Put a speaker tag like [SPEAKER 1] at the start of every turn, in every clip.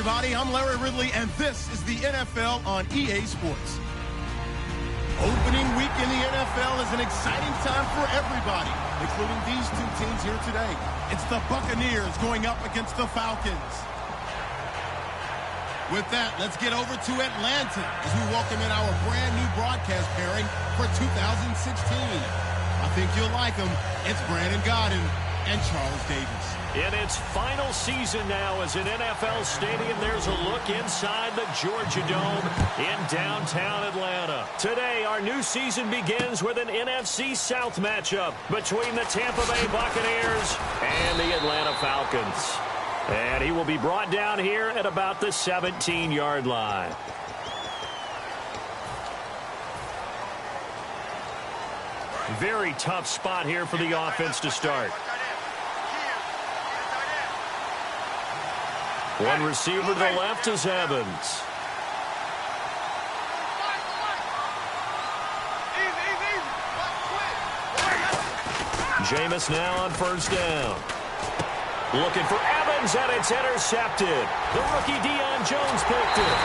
[SPEAKER 1] everybody. I'm Larry Ridley, and this is the NFL on EA Sports. Opening week in the NFL is an exciting time for everybody, including these two teams here today. It's the Buccaneers going up against the Falcons. With that, let's get over to Atlanta as we welcome in our brand new broadcast pairing for 2016. I think you'll like them. It's Brandon Gaudin and Charles Davis.
[SPEAKER 2] In its final season now as an NFL stadium, there's a look inside the Georgia Dome in downtown Atlanta. Today, our new season begins with an NFC South matchup between the Tampa Bay Buccaneers and the Atlanta Falcons. And he will be brought down here at about the 17-yard line. Very tough spot here for the offense to start. One receiver to the left is Evans. Jameis now on first down. Looking for Evans, and it's intercepted. The rookie Deion Jones picked it.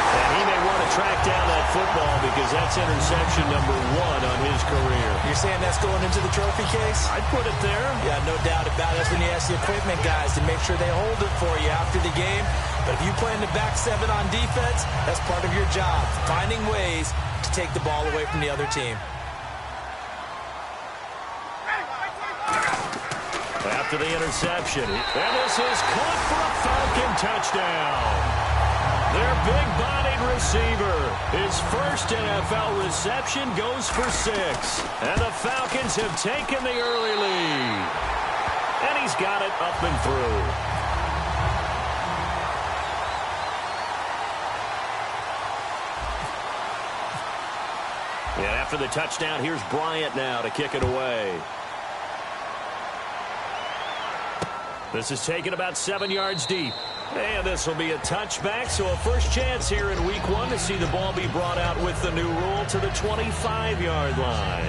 [SPEAKER 2] And he may want to track down that football because that's interception number 1 on his career.
[SPEAKER 3] You're saying that's going into the trophy case?
[SPEAKER 2] I'd put it there.
[SPEAKER 3] Yeah, no doubt about it. That's when you ask the equipment guys to make sure they hold it for you after the game. But if you play in the back 7 on defense, that's part of your job, finding ways to take the ball away from the other team.
[SPEAKER 2] After the interception, and this is caught for a Falcon touchdown. Their big-bodied receiver, his first NFL reception goes for 6. And the Falcons have taken the early lead. And he's got it up and through. And after the touchdown, here's Bryant now to kick it away. This is taken about 7 yards deep. And this will be a touchback, so a first chance here in week 1 to see the ball be brought out with the new rule to the 25-yard line.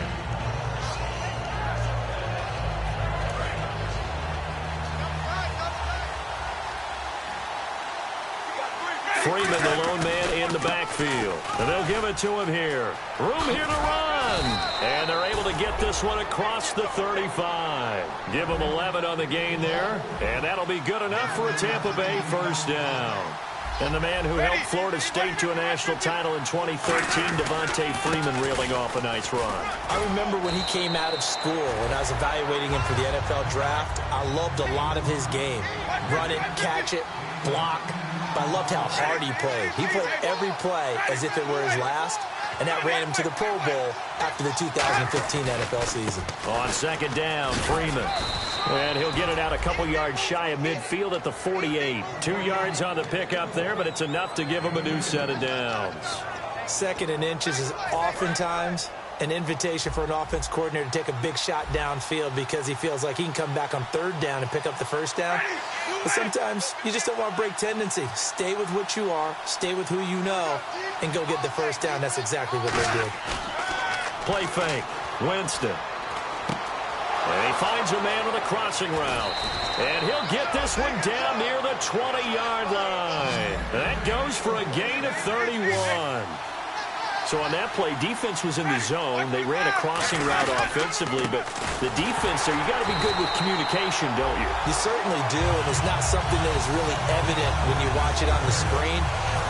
[SPEAKER 2] Freeman, the lone man in the backfield. And they'll give it to him here. Room here to run. And they're able to get this one across the 35. Give them 11 on the gain there. And that'll be good enough for a Tampa Bay first down. And the man who helped Florida State to a national title in 2013, Devontae Freeman, reeling off a nice run.
[SPEAKER 3] I remember when he came out of school and I was evaluating him for the NFL draft. I loved a lot of his game. Run it, catch it, block. But I loved how hard he played. He played every play as if it were his last, and that ran him to the Pro Bowl after the 2015 NFL season.
[SPEAKER 2] On second down, Freeman. And he'll get it out a couple yards shy of midfield at the 48. 2 yards on the pickup there, but it's enough to give him a new set of downs.
[SPEAKER 3] Second and inches is oftentimes an invitation for an offense coordinator to take a big shot downfield because he feels like he can come back on third down and pick up the first down. But sometimes you just don't want to break tendency. Stay with what you are, stay with who you know, and go get the first down. That's exactly what they did.
[SPEAKER 2] Play fake. Winston. And he finds a man with a crossing route. And he'll get this one down near the 20-yard line. That goes for a gain of 31. So on that play, defense was in the zone. They ran a crossing route offensively, but the defense there, you got to be good with communication, don't you?
[SPEAKER 3] You certainly do, and it's not something that is really evident when you watch it on the screen.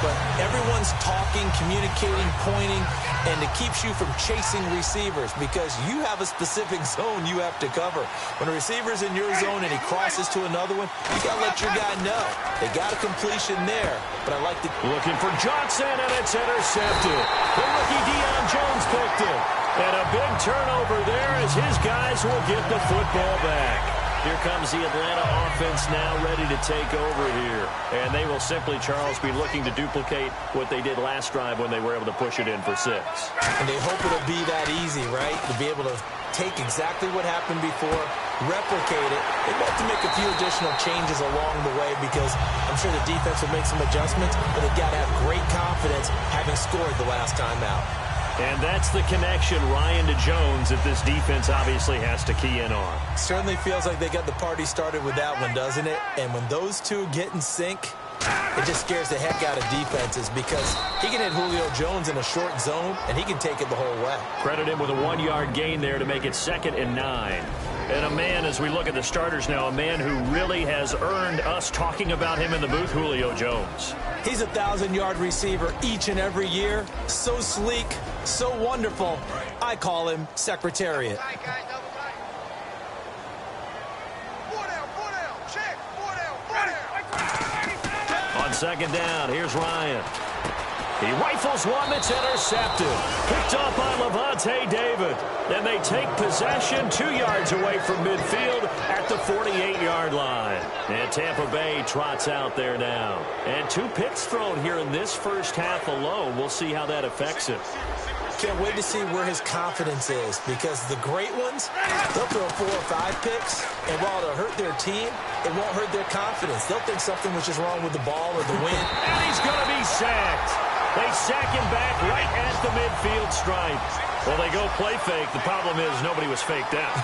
[SPEAKER 3] But everyone's talking, communicating, pointing, and it keeps you from chasing receivers because you have a specific zone you have to cover. When a receiver's in your zone and he crosses to another one, you got to let your guy know. They got a completion there, but I like the...
[SPEAKER 2] Looking for Johnson, and it's intercepted. The rookie Deion Jones picked it. And a big turnover there as his guys will get the football back. Here comes the Atlanta offense now ready to take over here. And they will simply, Charles, be looking to duplicate what they did last drive when they were able to push it in for 6.
[SPEAKER 3] And they hope it'll be that easy, right? To be able to take exactly what happened before, replicate it. They have to make a few additional changes along the way because I'm sure the defense will make some adjustments, but they've got to have great confidence having scored the last time out.
[SPEAKER 2] And that's the connection, Ryan to Jones, that this defense obviously has to key in on.
[SPEAKER 3] Certainly feels like they got the party started with that one, doesn't it? And when those two get in sync, It just scares the heck out of defenses because he can hit Julio Jones in a short zone, and he can take it the whole way.
[SPEAKER 2] Credit him with a 1-yard gain there to make it 2nd and 9. And a man, as we look at the starters now, a man who really has earned us talking about him in the booth, Julio Jones.
[SPEAKER 3] He's a 1,000-yard receiver each and every year. So sleek, so wonderful. I call him Secretariat.
[SPEAKER 2] On 2nd down, here's Ryan. He rifles one that's intercepted. Picked off by Levante David. Then they take possession 2 yards away from midfield at the 48-yard line. And Tampa Bay trots out there now. And 2 picks thrown here in this first half alone. We'll see how that affects him.
[SPEAKER 3] Can't wait to see where his confidence is, because the great ones, they'll throw 4 or 5 picks, and while it'll hurt their team, it won't hurt their confidence. They'll think something was just wrong with the ball or the wind.
[SPEAKER 2] And he's going to be sacked. They sack him back right at the midfield stripe. Well, they go play fake. The problem is nobody was faked out.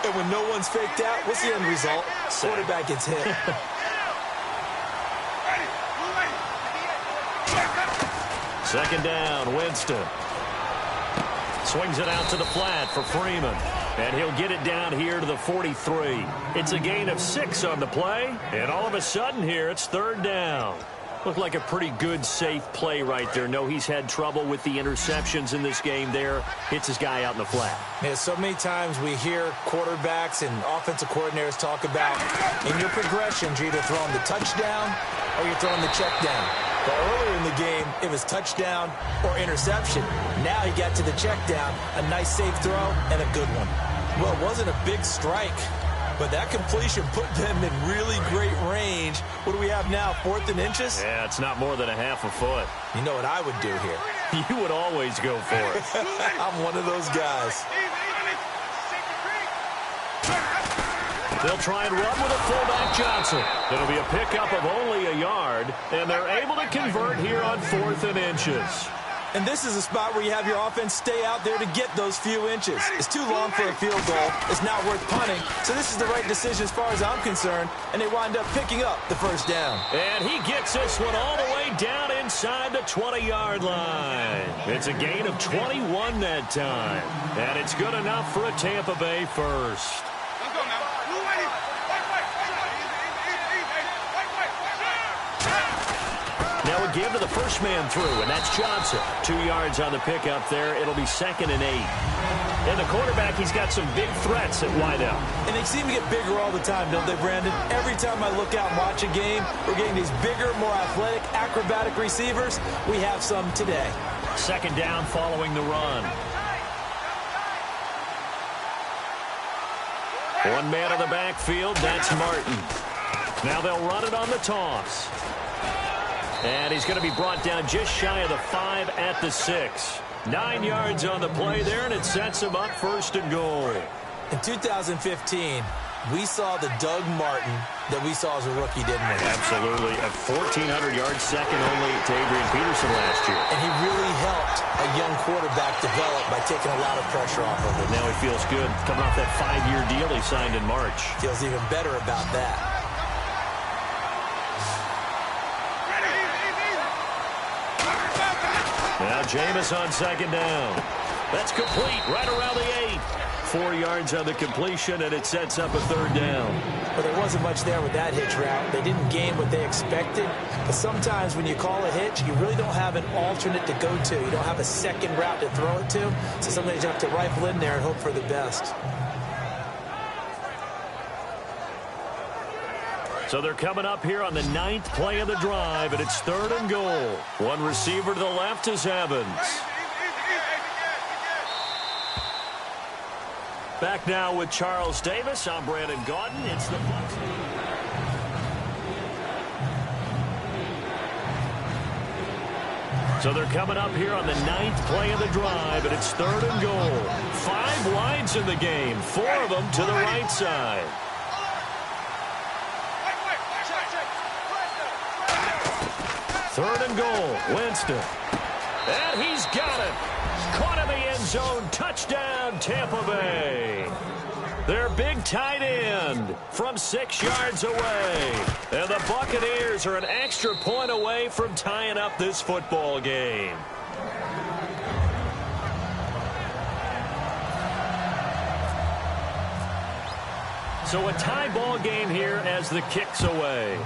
[SPEAKER 3] And when no one's faked out, what's the end result? Quarterback gets hit.
[SPEAKER 2] Second down, Winston. Swings it out to the flat for Freeman. And he'll get it down here to the 43. It's a gain of 6 on the play. And all of a sudden here, it's 3rd down. Looked like a pretty good, safe play right there. No, he's had trouble with the interceptions in this game there. Hits his guy out in the flat.
[SPEAKER 3] Yeah, so many times we hear quarterbacks and offensive coordinators talk about in your progressions, you're either throwing the touchdown or you're throwing the check down. But earlier in the game, it was touchdown or interception. Now he got to the check down, a nice safe throw, and a good one. Well, it wasn't a big strike, but that completion put them in really great range. What do we have now, 4th and inches?
[SPEAKER 2] Yeah, it's not more than a half a foot.
[SPEAKER 3] You know what I would do here?
[SPEAKER 2] You would always go for it.
[SPEAKER 3] I'm one of those guys.
[SPEAKER 2] They'll try and run with a fullback Johnson. It'll be a pickup of only a yard, and they're able to convert here on 4th and inches.
[SPEAKER 3] And this is a spot where you have your offense stay out there to get those few inches. It's too long for a field goal. It's not worth punting. So this is the right decision as far as I'm concerned. And they wind up picking up the 1st down.
[SPEAKER 2] And he gets this one all the way down inside the 20-yard line. It's a gain of 21 that time. And it's good enough for a Tampa Bay first. Now a give to the first man through, and that's Johnson. 2 yards on the pickup there. It'll be 2nd and 8. And the quarterback, he's got some big threats at wideout.
[SPEAKER 3] And they seem to get bigger all the time, don't they, Brandon? Every time I look out and watch a game, we're getting these bigger, more athletic, acrobatic receivers. We have some today.
[SPEAKER 2] 2nd down following the run. One man on the backfield, that's Martin. Now they'll run it on the toss. And he's going to be brought down just shy of the 5 at the 6. 9 yards on the play there, and it sets him up 1st and goal.
[SPEAKER 3] In 2015, we saw the Doug Martin that we saw as a rookie, didn't we?
[SPEAKER 2] Absolutely. A 1,400-yard second only to Adrian Peterson last year.
[SPEAKER 3] And he really helped a young quarterback develop by taking a lot of pressure off of him.
[SPEAKER 2] Now he feels good coming off that 5-year deal he signed in March.
[SPEAKER 3] Feels even better about that.
[SPEAKER 2] Now Jameis on 2nd down. That's complete right around the 8. 4 yards on the completion, and it sets up a 3rd down.
[SPEAKER 3] But there wasn't much there with that hitch route. They didn't gain what they expected. But sometimes when you call a hitch, you really don't have an alternate to go to. You don't have a second route to throw it to. So sometimes you have to rifle in there and hope for the best.
[SPEAKER 2] So they're coming up here on the 9th play of the drive, and it's 3rd and goal. One receiver to the left is Evans. Back now with Charles Davis. I'm Brandon Gaudin. It's the Bucs. So they're coming up here on the 9th play of the drive, and it's 3rd and goal. 5 wides in the game, 4 of them to the right side. Third and goal, Winston. And he's got it. Caught in the end zone. Touchdown, Tampa Bay. Their big tight end from 6 yards away. And the Buccaneers are an extra point away from tying up this football game. So a tie ball game here as the kick's away.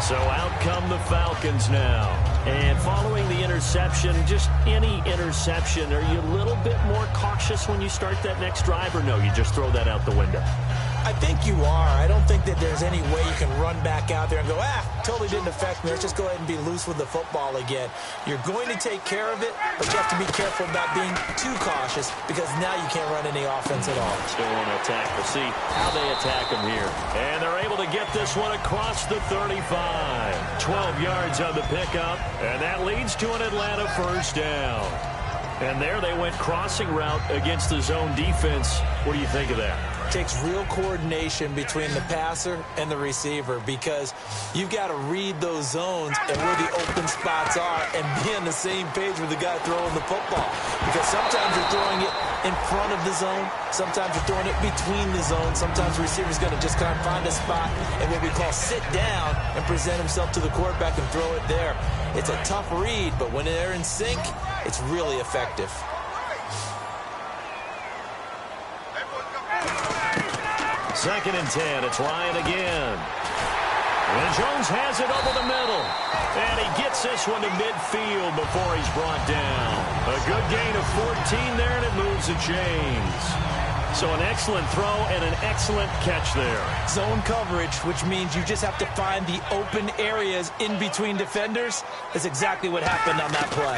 [SPEAKER 2] So out come the Falcons now. And following the interception, just any interception, are you a little bit more cautious when you start that next drive, or no, you just throw that out the window?
[SPEAKER 3] I think you are. I don't think that there's any way you can run back out there and go, totally didn't affect me. Let's just go ahead and be loose with the football again. You're going to take care of it, but you have to be careful about being too cautious because now you can't run any offense at all.
[SPEAKER 2] Still want to attack. We'll see how they attack them here. And they're able to get this one across the 35. 12 yards on the pickup, and that leads to an Atlanta first down. And there they went crossing route against the zone defense. What do you think of that?
[SPEAKER 3] It takes real coordination between the passer and the receiver because you've got to read those zones and where the open spots are and be on the same page with the guy throwing the football. Because sometimes you're throwing it in front of the zone. Sometimes you're throwing it between the zones. Sometimes the receiver's going to just kind of find a spot and what we call sit down and present himself to the quarterback and throw it there. It's a tough read, but when they're in sync, it's really effective.
[SPEAKER 2] Second and 10. It's Ryan again. And Jones has it over the middle. And he gets this one to midfield before he's brought down. A good gain of 14 there, and it moves the chains. So an excellent throw and an excellent catch there.
[SPEAKER 3] Zone coverage, which means you just have to find the open areas in between defenders. That's exactly what happened on that play.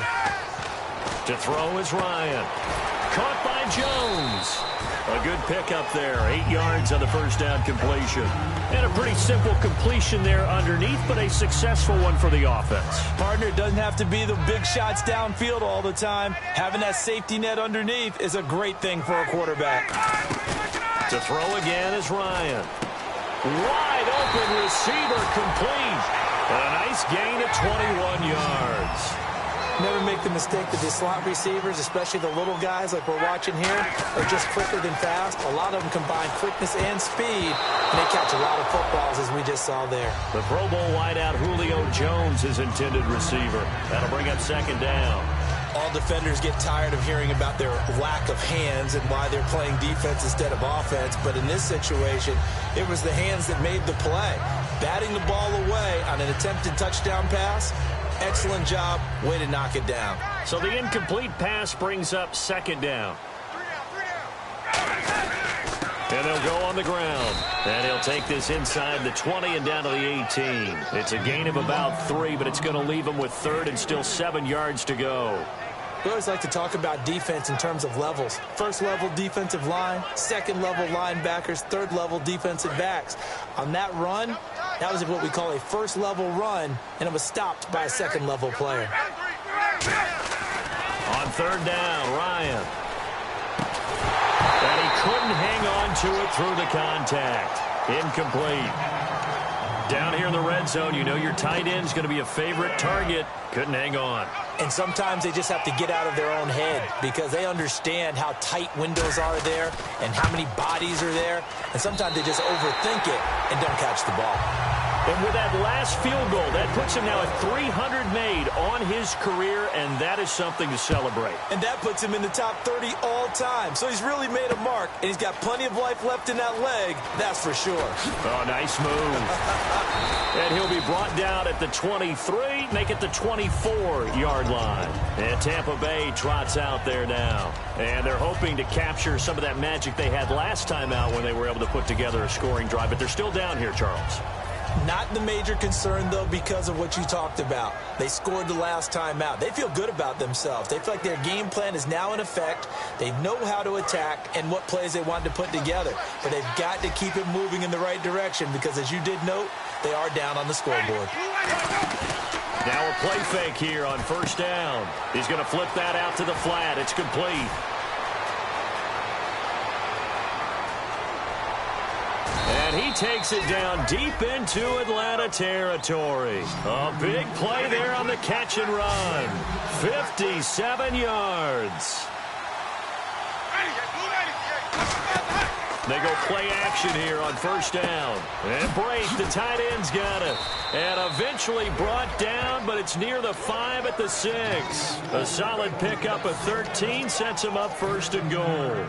[SPEAKER 2] To throw is Ryan. Caught by Jones. A good pickup there. 8 yards on the first down completion. And a pretty simple completion there underneath, but a successful one for the offense.
[SPEAKER 3] Partner, doesn't have to be the big shots downfield all the time. Having that safety net underneath is a great thing for a quarterback.
[SPEAKER 2] To throw again is Ryan. Wide open receiver complete. And a nice gain of 21 yards.
[SPEAKER 3] Never make the mistake that the slot receivers, especially the little guys like we're watching here, are just quicker than fast. A lot of them combine quickness and speed, and they catch a lot of footballs, as we just saw there.
[SPEAKER 2] The Pro Bowl wideout Julio Jones is intended receiver. That'll bring up second down.
[SPEAKER 3] All defenders get tired of hearing about their lack of hands and why they're playing defense instead of offense. But in this situation, it was the hands that made the play. Batting the ball away on an attempted touchdown pass. Excellent job. Way to knock it down.
[SPEAKER 2] So the incomplete pass brings up second down. And they'll go on the ground. And he'll take this inside the 20 and down to the 18. It's a gain of about 3, but it's going to leave him with third and still 7 yards to go.
[SPEAKER 3] We always like to talk about defense in terms of levels. First level defensive line, second level linebackers, third level defensive backs. On that run, that was what we call a first level run, and it was stopped by a second level player.
[SPEAKER 2] On third down, Ryan. And he couldn't hang on to it through the contact. Incomplete. Down here in the red zone, you know your tight end's going to be a favorite target. Couldn't hang on.
[SPEAKER 3] And sometimes they just have to get out of their own head because they understand how tight windows are there and how many bodies are there. And sometimes they just overthink it and don't catch the ball.
[SPEAKER 2] And with that last field goal, that puts him now at 300 made on his career, and that is something to celebrate.
[SPEAKER 3] And that puts him in the top 30 all time. So he's really made a mark, and he's got plenty of life left in that leg, that's for sure.
[SPEAKER 2] Oh, nice move. And he'll be brought down at the 23, make it the 24-yard line. And Tampa Bay trots out there now. And they're hoping to capture some of that magic they had last time out when they were able to put together a scoring drive. But they're still down here, Charles.
[SPEAKER 3] Not the major concern, though, because of what you talked about. They scored the last time out. They feel good about themselves. They feel like their game plan is now in effect. They know how to attack and what plays they want to put together. But they've got to keep it moving in the right direction because, as you did note, they are down on the scoreboard.
[SPEAKER 2] Now a play fake here on first down. He's going to flip that out to the flat. It's complete. And he takes it down deep into Atlanta territory. A big play there on the catch and run. 57 yards. They go play action here on first down. And Brate, the tight end's got it. And eventually brought down, but it's near the 5 at the 6. A solid pickup of 13 sets him up first and goal.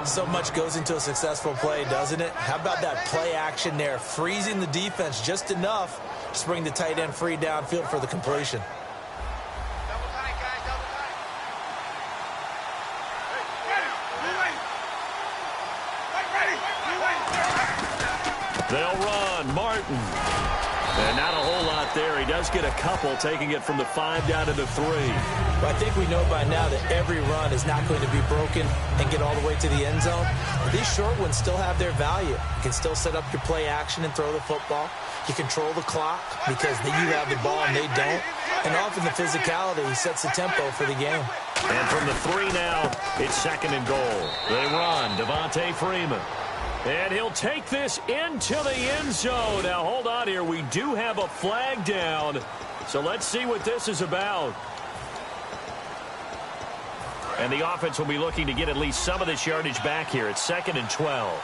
[SPEAKER 3] So much goes into a successful play, doesn't it? How about that play action there, freezing the defense just enough to bring the tight end free downfield for the completion.
[SPEAKER 2] They'll run. Martin. And not a whole lot there. He does get a couple, taking it from the 5 down to the 3.
[SPEAKER 3] But I think we know by now that every run is not going to be broken and get all the way to the end zone. But these short ones still have their value. You can still set up your play action and throw the football. You control the clock because you have the ball and they don't. And often the physicality sets the tempo for the game.
[SPEAKER 2] And from the 3 now, it's second and goal. They run. Devontae Freeman. And he'll take this into the end zone. Now, hold on here. We do have a flag down. So let's see what this is about. And the offense will be looking to get at least some of this yardage back here. It's second and 12.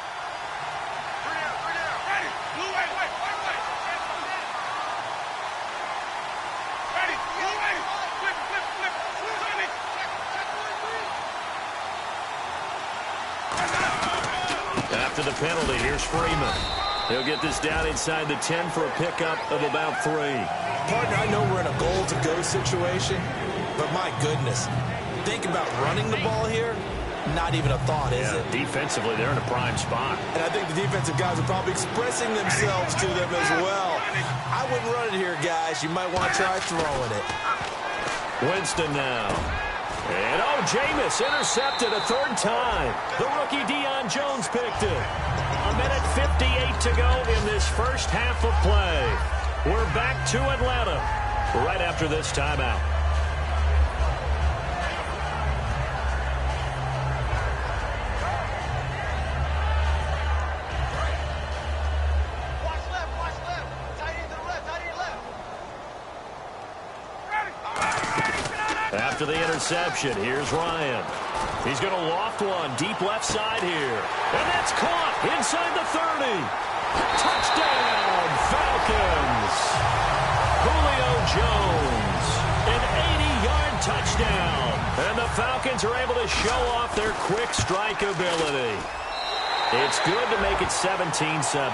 [SPEAKER 2] After the penalty, here's Freeman. He'll get this down inside the 10 for a pickup of about 3.
[SPEAKER 3] Partner, I know we're in a goal-to-go situation, but my goodness, think about running the ball here. Not even a thought, is it?
[SPEAKER 2] Defensively, they're in a prime spot.
[SPEAKER 3] And I think the defensive guys are probably expressing themselves to them as well. I wouldn't run it here, guys. You might want to try throwing it.
[SPEAKER 2] Winston now. And, Jameis intercepted a 3rd time. The rookie Deion Jones picked it. A minute 58 to go in this first half of play. We're back to Atlanta right after this timeout. After the interception, here's Ryan. He's going to loft one deep left side here. And that's caught inside the 30. Touchdown, Falcons. Julio Jones, an 80-yard touchdown. And the Falcons are able to show off their quick strike ability. It's good to make it 17-7.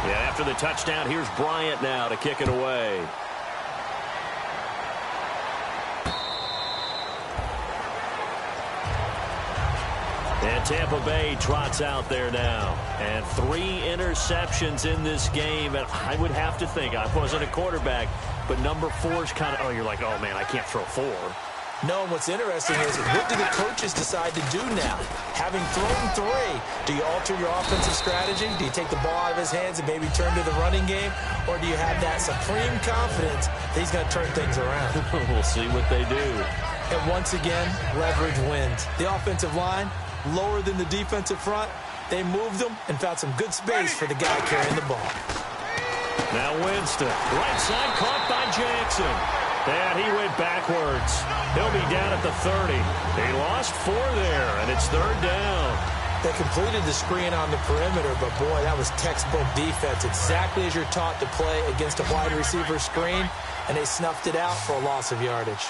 [SPEAKER 2] Yeah, after the touchdown, here's Bryant now to kick it away. And Tampa Bay trots out there now. And 3 interceptions in this game. And I would have to think, I wasn't a quarterback, but number 4 is kind of, you're like, oh, man, I can't throw 4.
[SPEAKER 3] No, and what's interesting is, what do the coaches decide to do now? Having thrown 3, do you alter your offensive strategy? Do you take the ball out of his hands and maybe turn to the running game? Or do you have that supreme confidence that he's going to turn things around?
[SPEAKER 2] We'll see what they do.
[SPEAKER 3] And once again, leverage wins. The offensive line, lower than the defensive front. They moved them and found some good space for the guy carrying the ball.
[SPEAKER 2] Now Winston, right side caught by Jackson. And he went backwards. He'll be down at the 30. He lost 4 there, and it's 3rd down.
[SPEAKER 3] They completed the screen on the perimeter, but boy, that was textbook defense. Exactly as you're taught to play against a wide receiver screen, and they snuffed it out for a loss of yardage.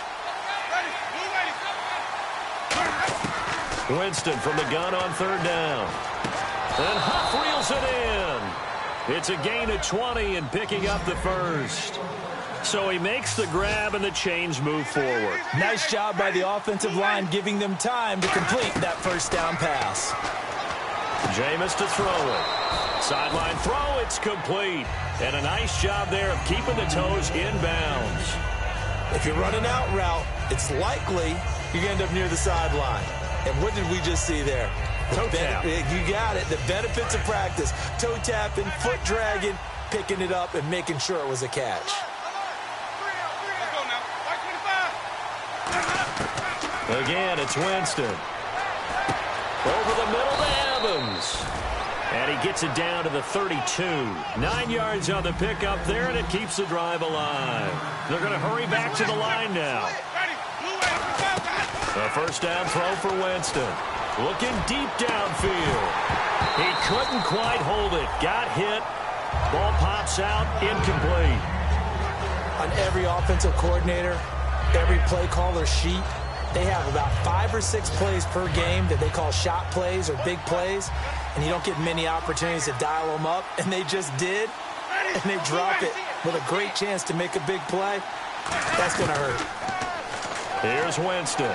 [SPEAKER 2] Winston from the gun on 3rd down. And Huff reels it in. It's a gain of 20 and picking up the first. So he makes the grab and the chains move forward.
[SPEAKER 3] Nice job by the offensive line giving them time to complete that first down pass.
[SPEAKER 2] Jameis to throw it. Sideline throw, it's complete. And a nice job there of keeping the toes inbounds.
[SPEAKER 3] If you're running out route, it's likely you're going to end up near the sideline. And what did we just see there?
[SPEAKER 2] Toe tap.
[SPEAKER 3] You got it. The benefits of practice. Toe tapping, foot dragging, picking it up, and making sure it was a catch. Let's go now.
[SPEAKER 2] Again, it's Winston. Over the middle to Evans. And he gets it down to the 32. 9 yards on the pickup there, and it keeps the drive alive. They're going to hurry back to the line now. A first down throw for Winston. Looking deep downfield. He couldn't quite hold it. Got hit. Ball pops out. Incomplete.
[SPEAKER 3] On every offensive coordinator, every play caller sheet, they have about 5 or 6 plays per game that they call shot plays or big plays, and you don't get many opportunities to dial them up, and they just did, and they drop it with a great chance to make a big play. That's going to hurt.
[SPEAKER 2] Here's Winston.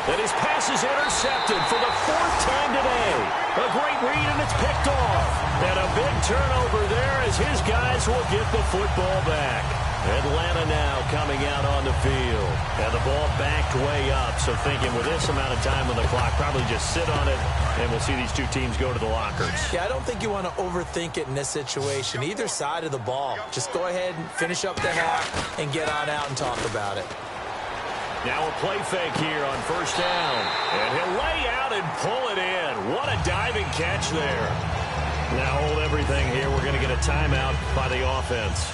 [SPEAKER 2] And his pass is intercepted for the 4th time today. A great read, and it's picked off. And a big turnover there as his guys will get the football back. Atlanta now coming out on the field. And the ball backed way up. So thinking with this amount of time on the clock, probably just sit on it, and we'll see these two teams go to the lockers.
[SPEAKER 3] Yeah, I don't think you want to overthink it in this situation. Either side of the ball. Just go ahead and finish up the half and get on out and talk about it.
[SPEAKER 2] Now a play fake here on first down. And he'll lay out and pull it in. What a diving catch there. Now hold everything here. We're going to get a timeout by the offense.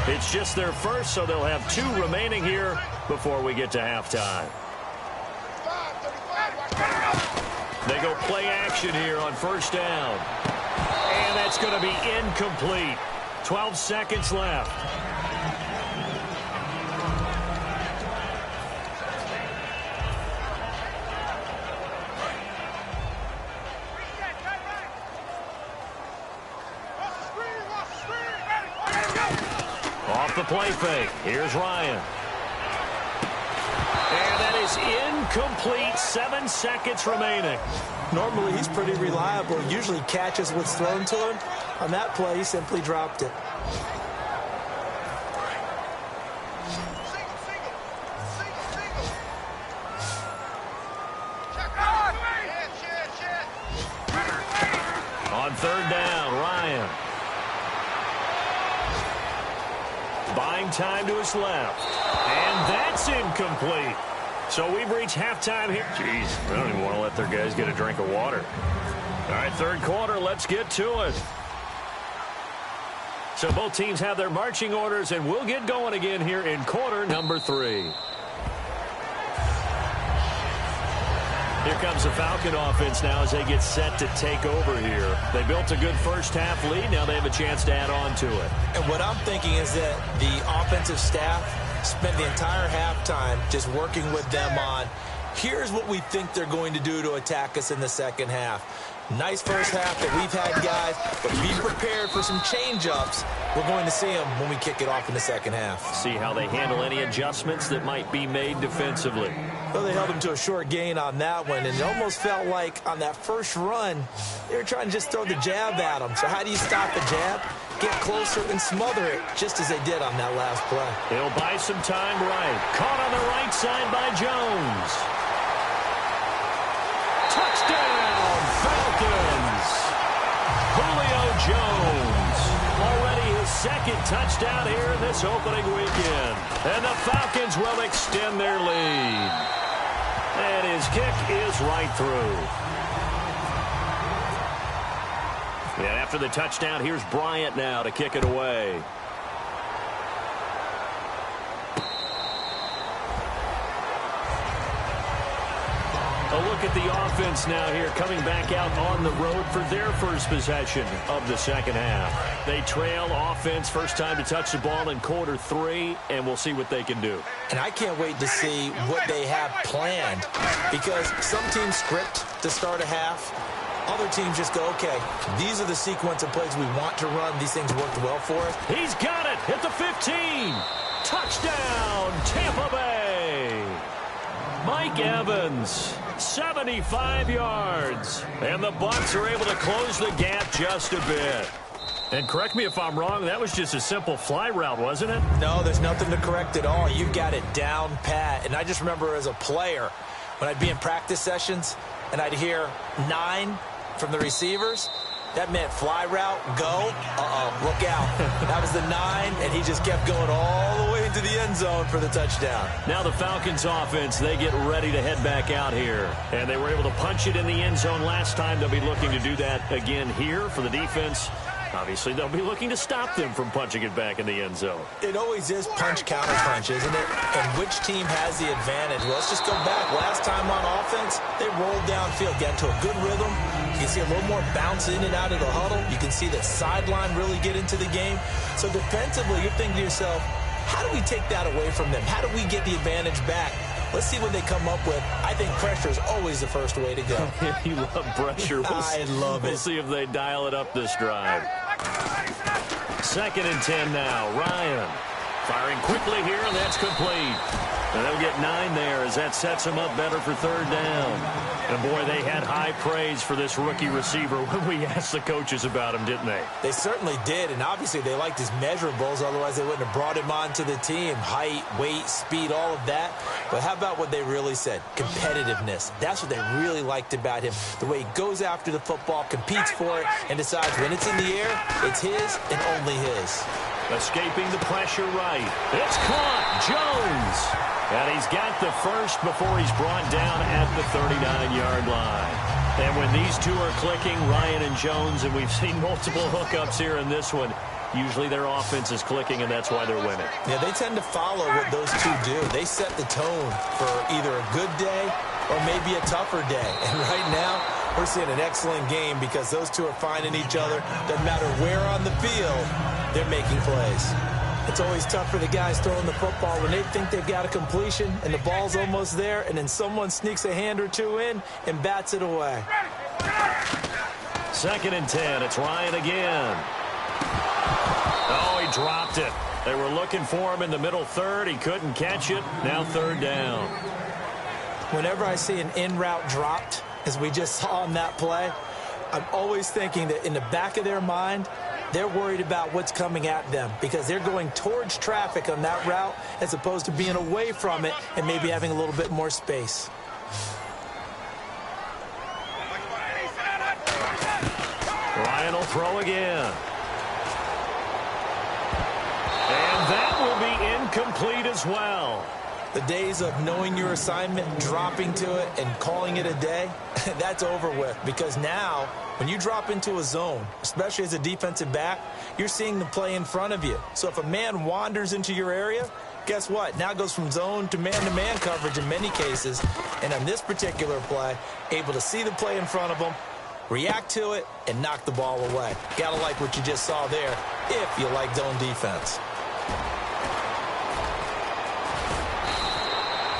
[SPEAKER 2] It's just their first, so they'll have 2 remaining here before we get to halftime. They go play action here on first down. And that's going to be incomplete. 12 seconds left. Off the play fake. Here's Ryan. And that is incomplete. 7 seconds remaining.
[SPEAKER 3] Normally, he's pretty reliable. Usually catches what's thrown to him. On that play, he simply dropped it.
[SPEAKER 2] On third down, Ryan. Buying time to his left. And that's incomplete. So we've reached halftime here. Jeez, they don't even want to let their guys get a drink of water. All right, third quarter, let's get to it. So both teams have their marching orders, and we'll get going again here in quarter number 3. Here comes the Falcon offense now as they get set to take over here. They built a good first half lead. Now they have a chance to add on to it.
[SPEAKER 3] And what I'm thinking is that the offensive staff spent the entire halftime just working with them on, here's what we think they're going to do to attack us in the second half. Nice first half that we've had, guys, but be prepared for some change-ups. We're going to see them when we kick it off in the second half.
[SPEAKER 2] See how they handle any adjustments that might be made defensively.
[SPEAKER 3] Well, they held them to a short gain on that one, and it almost felt like on that first run, they were trying to just throw the jab at them. So how do you stop the jab? Get closer and smother it, just as they did on that last play.
[SPEAKER 2] He'll buy some time right. Caught on the right side by Jones. Touchdown, Falcons. Julio Jones. Already his second touchdown here in this opening weekend. And the Falcons will extend their lead. And his kick is right through. And after the touchdown, here's Bryant now to kick it away. A look at the offense now here, coming back out on the road for their first possession of the second half. They trail offense, first time to touch the ball in quarter 3, and we'll see what they can do.
[SPEAKER 3] And I can't wait to see what they have planned, because some teams script to start a half. Other teams just go, okay, these are the sequence of plays we want to run. These things worked well for us.
[SPEAKER 2] He's got it at the 15. Touchdown, Tampa Bay. Mike Evans, 75 yards. And the Bucs are able to close the gap just a bit. And correct me if I'm wrong, that was just a simple fly route, wasn't it?
[SPEAKER 3] No, there's nothing to correct at all. You've got it down pat. And I just remember as a player, when I'd be in practice sessions and I'd hear 9 from the receivers, That meant fly route, go, look out. That was the 9, and he just kept going all the way into the end zone for the touchdown.
[SPEAKER 2] Now the Falcons offense, they get ready to head back out here. And they were able to punch it in the end zone last time. They'll be looking to do that again here for the defense. Obviously, they'll be looking to stop them from punching it back in the end zone.
[SPEAKER 3] It always is punch-counter-punch, isn't it? And which team has the advantage? Well, let's just go back. Last time on offense, they rolled downfield, got into a good rhythm. You can see a little more bounce in and out of the huddle. You can see the sideline really get into the game. So defensively, you're thinking to yourself, how do we take that away from them? How do we get the advantage back? Let's see what they come up with. I think pressure is always the first way to go.
[SPEAKER 2] You love pressure.
[SPEAKER 3] I love it.
[SPEAKER 2] We'll see if they dial it up this drive. 2nd and 10 now. Ryan firing quickly here, and that's complete. And they'll get 9 there as that sets them up better for 3rd down. And, boy, they had high praise for this rookie receiver when we asked the coaches about him, didn't they?
[SPEAKER 3] They certainly did, and obviously they liked his measurables. Otherwise, they wouldn't have brought him onto the team. Height, weight, speed, all of that. But how about what they really said? Competitiveness. That's what they really liked about him. The way he goes after the football, competes for it, and decides when it's in the air, it's his and only his.
[SPEAKER 2] Escaping the pressure right. It's caught. Jones. And he's got the first before he's brought down at the 39-yard line. And when these two are clicking, Ryan and Jones, and we've seen multiple hookups here in this one, usually their offense is clicking, and that's why they're winning.
[SPEAKER 3] Yeah, they tend to follow what those two do. They set the tone for either a good day or maybe a tougher day. And right now, we're seeing an excellent game because those two are finding each other. Doesn't matter where on the field, they're making plays. It's always tough for the guys throwing the football when they think they've got a completion and the ball's almost there, and then someone sneaks a hand or two in and bats it away.
[SPEAKER 2] 2nd and 10. It's Ryan again. Oh, he dropped it. They were looking for him in the middle third. He couldn't catch it. Now 3rd down.
[SPEAKER 3] Whenever I see an in-route dropped, as we just saw on that play, I'm always thinking that in the back of their mind, they're worried about what's coming at them because they're going towards traffic on that route as opposed to being away from it and maybe having a little bit more space.
[SPEAKER 2] Ryan will throw again. And that will be incomplete as well.
[SPEAKER 3] The days of knowing your assignment, dropping to it, and calling it a day, that's over with. Because now, when you drop into a zone, especially as a defensive back, you're seeing the play in front of you. So if a man wanders into your area, guess what? Now it goes from zone to man coverage in many cases. And on this particular play, able to see the play in front of them, react to it, and knock the ball away. Gotta like what you just saw there if you like zone defense.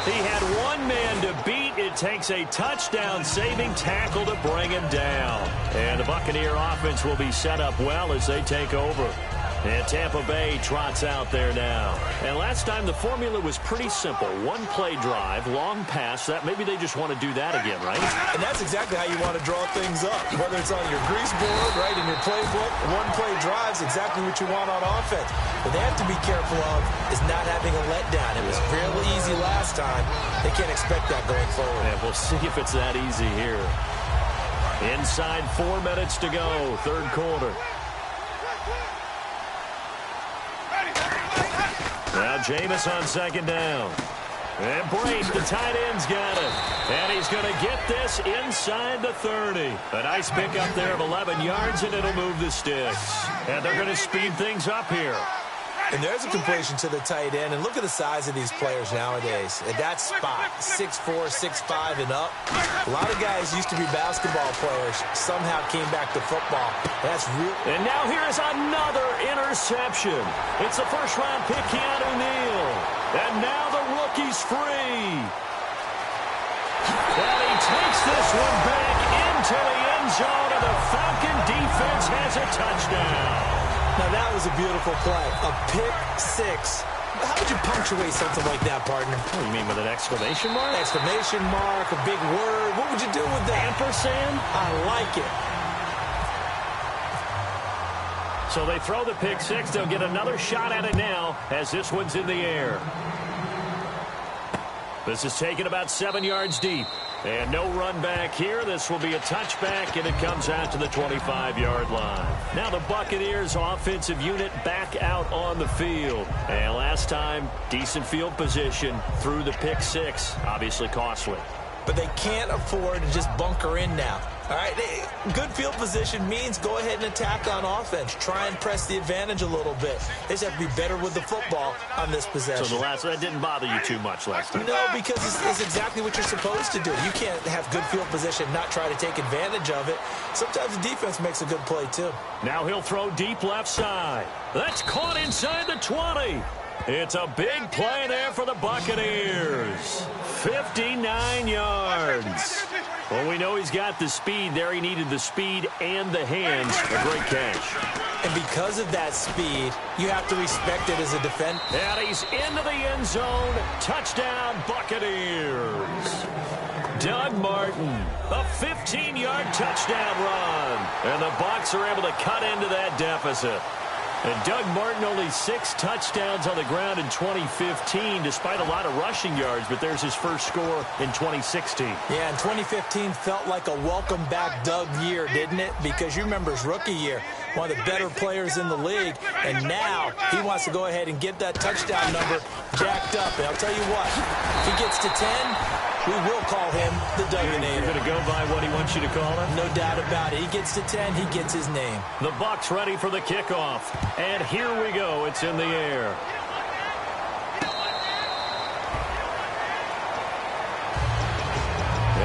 [SPEAKER 2] He had one man to beat. It takes a touchdown-saving tackle to bring him down. And the Buccaneer offense will be set up well as they take over. And Tampa Bay trots out there now. And last time the formula was pretty simple. One-play drive, long pass. That maybe they just want to do that again, right?
[SPEAKER 3] And that's exactly how you want to draw things up. Whether it's on your grease board, right, in your playbook, one-play drive is exactly what you want on offense. What they have to be careful of is not having a letdown. It was really easy last time. They can't expect that going forward.
[SPEAKER 2] And we'll see if it's that easy here. Inside 4 minutes to go, 3rd quarter. Now Jameis on 2nd down. And Brace, the tight end's got it. And he's going to get this inside the 30. A nice pickup there of 11 yards, and it'll move the sticks. And they're going to speed things up here.
[SPEAKER 3] And there's a completion to the tight end. And look at the size of these players nowadays. At that spot, 6'4", 6'5", and up. A lot of guys used to be basketball players. Somehow came back to football. That's real.
[SPEAKER 2] And now here is another interception. It's the first-round pick, Keanu Neal. And now the rookie's free. And he takes this one back into the end zone, and the Falcon defense has a touchdown.
[SPEAKER 3] Now, that was a beautiful play. A pick six. How would you punctuate something like that, partner?
[SPEAKER 2] What do you mean, with an exclamation mark?
[SPEAKER 3] Exclamation mark, a big word. What would you do with that?
[SPEAKER 2] Ampersand?
[SPEAKER 3] I like it.
[SPEAKER 2] So they throw the pick six. They'll get another shot at it now as this one's in the air. This is taken about 7 yards deep. And no run back here. This will be a touchback, and it comes out to the 25-yard line. Now the Buccaneers offensive unit back out on the field. And last time, decent field position through the pick six. Obviously costly.
[SPEAKER 3] But they can't afford to just bunker in now. All right, good field position means go ahead and attack on offense. Try and press the advantage a little bit. They just have to be better with the football on this possession.
[SPEAKER 2] So that didn't bother you too much last time?
[SPEAKER 3] No, because it's exactly what you're supposed to do. You can't have good field position, not try to take advantage of it. Sometimes the defense makes a good play, too.
[SPEAKER 2] Now he'll throw deep left side. That's caught inside the 20. It's a big play there for the Buccaneers. 59 yards. Well, we know he's got the speed there. He needed the speed and the hands. A great catch.
[SPEAKER 3] And because of that speed, you have to respect it as a defender.
[SPEAKER 2] And he's into the end zone. Touchdown, Buccaneers. Doug Martin, a 15-yard touchdown run. And the Bucs are able to cut into that deficit. And Doug Martin only 6 touchdowns on the ground in 2015, despite a lot of rushing yards, but there's his first score in 2016.
[SPEAKER 3] Yeah, and 2015 felt like a welcome back Doug year, didn't it? Because you remember his rookie year, one of the better players in the league, and now he wants to go ahead and get that touchdown number jacked up. And I'll tell you what, if he gets to 10, we will call him the Dugginator.
[SPEAKER 2] You're going to go by what he wants you to call him?
[SPEAKER 3] No doubt about it. He gets to 10, he gets his name.
[SPEAKER 2] The Bucs ready for the kickoff. And here we go. It's in the air.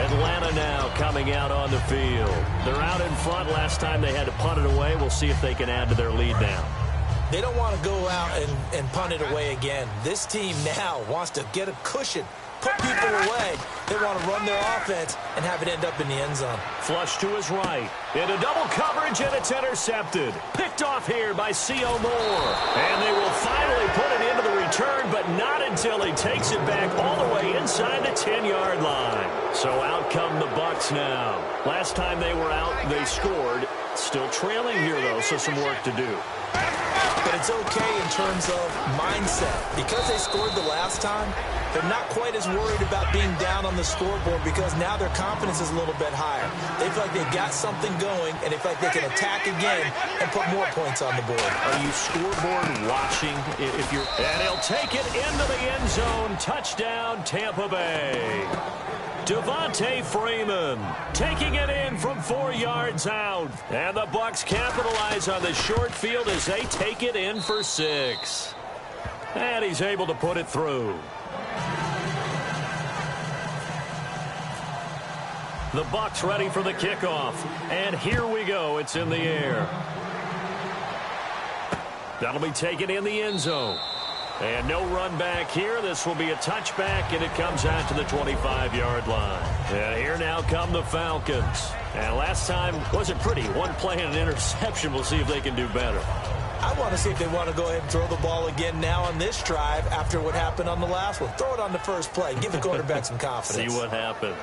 [SPEAKER 2] Atlanta now coming out on the field. They're out in front. Last time they had to punt it away. We'll see if they can add to their lead now.
[SPEAKER 3] They don't want to go out and punt it away again. This team now wants to get a cushion, put people away. They want to run their offense and have it end up in the end zone.
[SPEAKER 2] Flush to his right. Into double coverage, and it's intercepted. Picked off here by C.O. Moore. And they will finally put it into the return, but not until he takes it back all the way inside the 10-yard line. So out come the Bucs now. Last time they were out, they scored. Still trailing here, though, so some work to do.
[SPEAKER 3] But it's okay in terms of mindset. Because they scored the last time, they're not quite as worried about being down on the scoreboard because now their confidence is a little bit higher. They feel like they've got something going, and they feel like they can attack again and put more points on the board.
[SPEAKER 2] Are you scoreboard watching? If you're, and he'll take it into the end zone. Touchdown, Tampa Bay. Devontae Freeman taking it in from 4 yards out. And the Bucs capitalize on the short field as they take it in for 6. And he's able to put it through. The Bucs ready for the kickoff. And here we go. It's in the air. That'll be taken in the end zone. And no run back here. This will be a touchback, and it comes out to the 25-yard line. And here now come the Falcons. And last time wasn't pretty. One play and an interception. We'll see if they can do better.
[SPEAKER 3] I want to see if they want to go ahead and throw the ball again now on this drive after what happened on the last one. Throw it on the first play. Give the quarterback some confidence.
[SPEAKER 2] See what happens.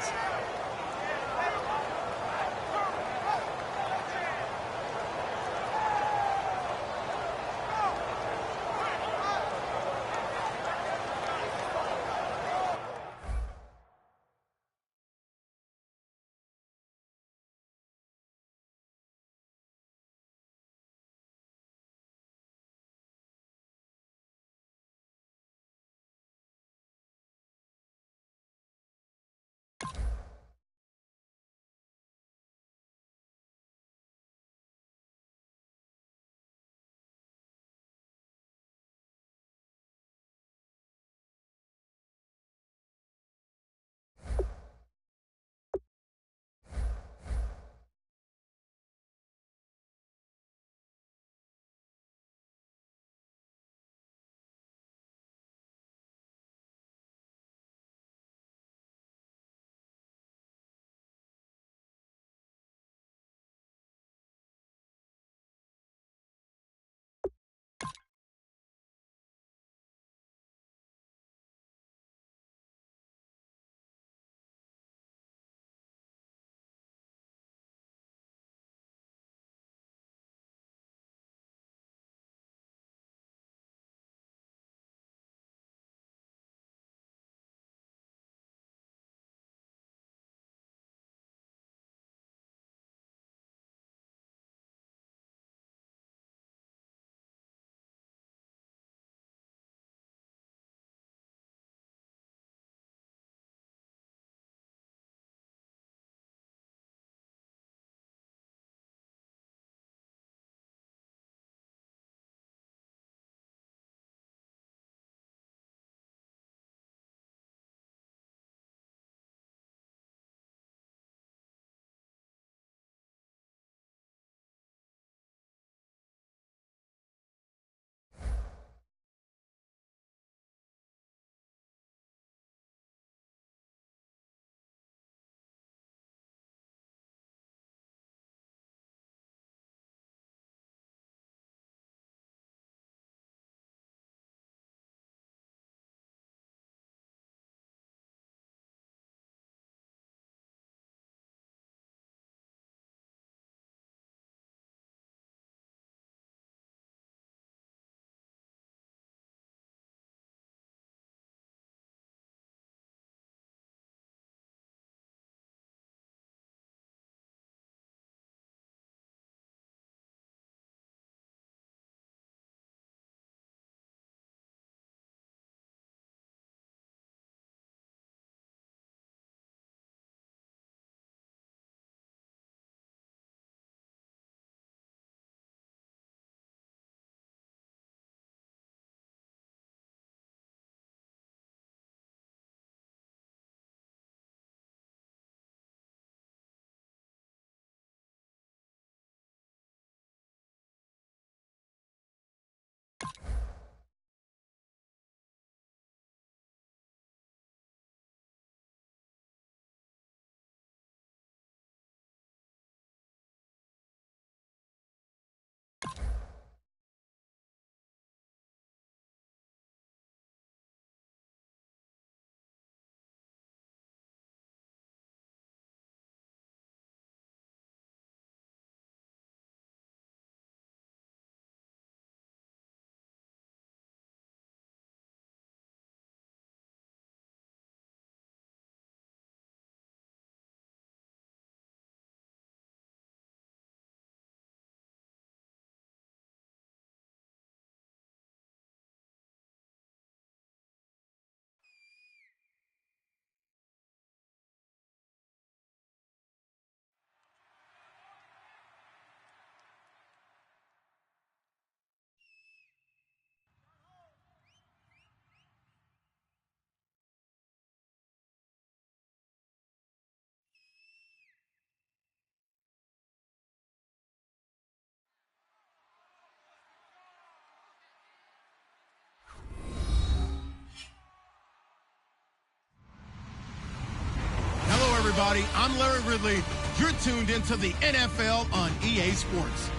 [SPEAKER 1] everybody. I'm Larry Ridley. You're tuned into the NFL on EA Sports.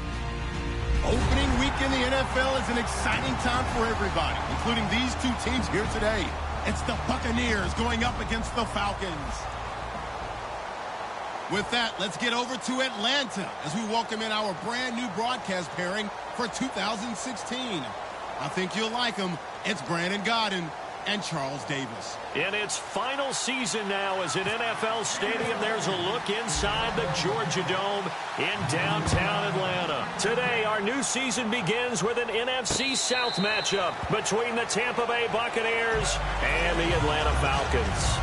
[SPEAKER 1] Opening week in the NFL is an exciting time for everybody, including these two teams here today. It's the Buccaneers going up against the Falcons. With that, let's get over to Atlanta as we welcome in our brand new broadcast pairing for 2016. I think you'll like them. It's Brandon Godden and Charles Davis.
[SPEAKER 2] In its final season now as an NFL stadium, there's a look inside the Georgia Dome in downtown Atlanta. Today, our new season begins with an NFC South matchup between the Tampa Bay Buccaneers and the Atlanta Falcons.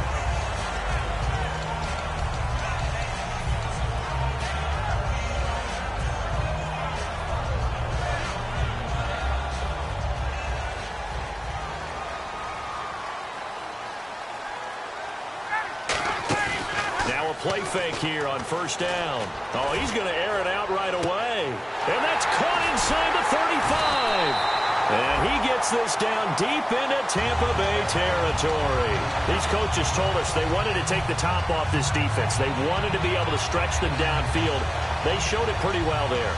[SPEAKER 2] Play fake here on first down. Oh, he's going to air it out right away. And that's caught inside the 35. And he gets this down deep into Tampa Bay territory. These coaches told us they wanted to take the top off this defense. They wanted to be able to stretch them downfield. They showed it pretty well there.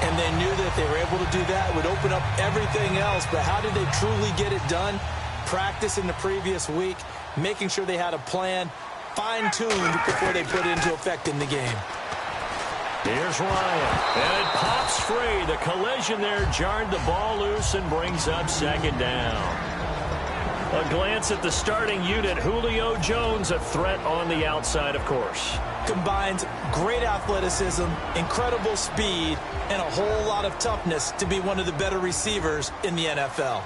[SPEAKER 3] And they knew that if they were able to do that, it would open up everything else. But how did they truly get it done? Practice in the previous week, making sure they had a plan, fine-tuned before they put it into effect in the game.
[SPEAKER 2] Here's Ryan, and it pops free. The collision there jarred the ball loose and brings up second down. A glance at the starting unit. Julio Jones, a threat on the outside, of course.
[SPEAKER 3] Combines great athleticism, incredible speed, and a whole lot of toughness to be one of the better receivers in the NFL.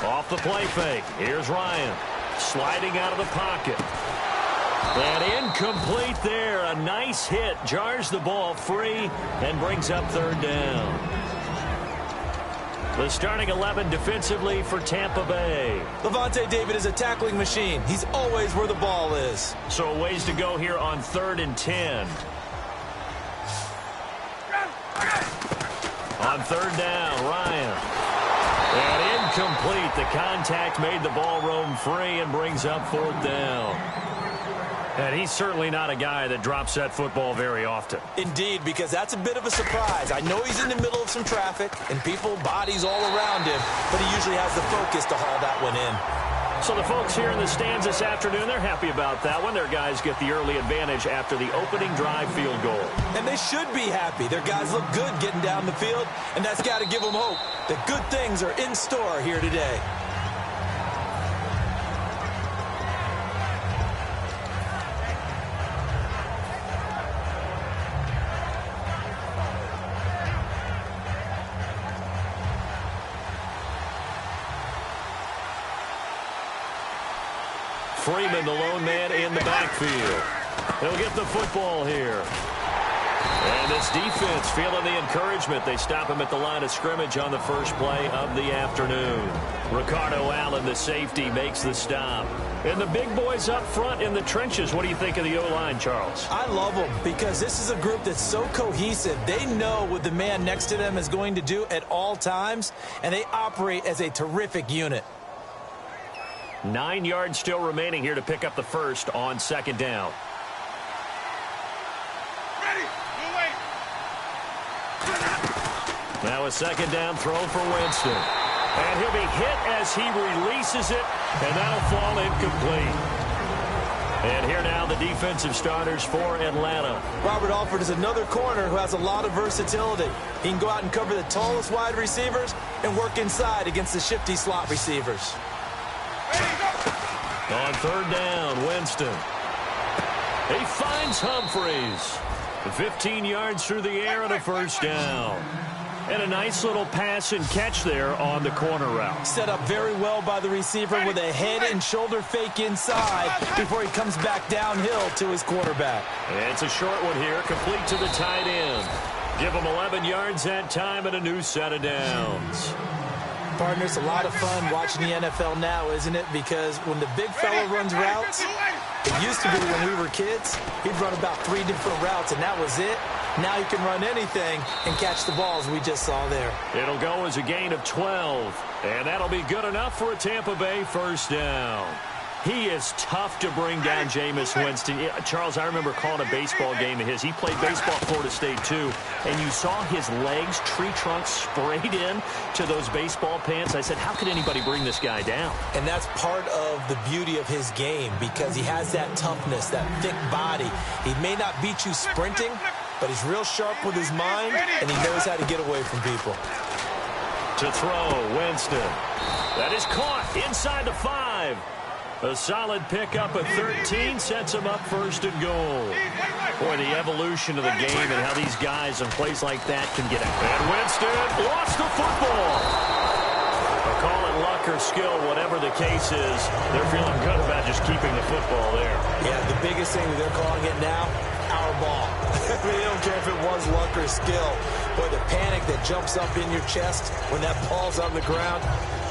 [SPEAKER 2] Off the play fake. Here's Ryan. Sliding out of the pocket. And incomplete there. A nice hit. Jars the ball free and brings up third down. The starting 11 defensively for Tampa Bay.
[SPEAKER 3] Levante David is a tackling machine. He's always where the ball is.
[SPEAKER 2] So a ways to go here on 3rd and 10. On 3rd down, Ryan. And incomplete. The contact made the ball roam free and brings up 4th down. And he's certainly not a guy that drops that football very often.
[SPEAKER 3] Indeed, because that's a bit of a surprise. I know he's in the middle of some traffic and people, bodies all around him, but he usually has the focus to haul that one in.
[SPEAKER 2] So the folks here in the stands this afternoon, they're happy about that one. Their guys get the early advantage after the opening drive field goal.
[SPEAKER 3] And they should be happy. Their guys look good getting down the field, and that's got to give them hope that good things are in store here today.
[SPEAKER 2] Freeman, the lone man in the backfield. He'll get the football here. And this defense feeling the encouragement. They stop him at the line of scrimmage on the first play of the afternoon. Ricardo Allen, the safety, makes the stop. And the big boys up front in the trenches. What do you think of the O-line, Charles?
[SPEAKER 3] I love them because this is a group that's so cohesive. They know what the man next to them is going to do at all times, and they operate as a terrific unit.
[SPEAKER 2] 9 yards still remaining here to pick up the first on 2nd down.
[SPEAKER 1] Ready,
[SPEAKER 2] Now a 2nd down throw for Winston. And he'll be hit as he releases it, and that'll fall incomplete. And here now the defensive starters for Atlanta.
[SPEAKER 3] Robert Alford is another corner who has a lot of versatility. He can go out and cover the tallest wide receivers and work inside against the shifty slot receivers.
[SPEAKER 2] On 3rd down, Winston. He finds Humphreys. 15 yards through the air and a first down. And a nice little pass and catch there on the corner route.
[SPEAKER 3] Set up very well by the receiver with a head and shoulder fake inside before he comes back downhill to his quarterback.
[SPEAKER 2] It's a short one here, complete to the tight end. Give him 11 yards that time and a new set of downs.
[SPEAKER 3] Partner, it's a lot of fun watching the NFL now, isn't it? Because when the big fella runs routes, it used to be when we were kids, he'd run about 3 different routes, and that was it. Now he can run anything and catch the balls we just saw there.
[SPEAKER 2] It'll go as a gain of 12, and that'll be good enough for a Tampa Bay first down. He is tough to bring down, Jameis Winston. Charles, I remember calling a baseball game of his. He played baseball at Florida State, too, and you saw his legs, tree trunks sprayed in to those baseball pants. I said, how could anybody bring this guy down?
[SPEAKER 3] And that's part of the beauty of his game because he has that toughness, that thick body. He may not beat you sprinting, but he's real sharp with his mind, and he knows how to get away from people.
[SPEAKER 2] To throw, Winston. That is caught inside the 5. A solid pickup at 13 sets him up first and goal. Boy, the evolution of the game and how these guys in plays like that can get out. And Winston lost the football. I'll call it luck or skill, whatever the case is. They're feeling good about just keeping the football there.
[SPEAKER 3] Yeah, the biggest thing that they're calling it now, our ball. I mean, they don't care if it was luck or skill. Boy, the panic that jumps up in your chest when that ball's on the ground,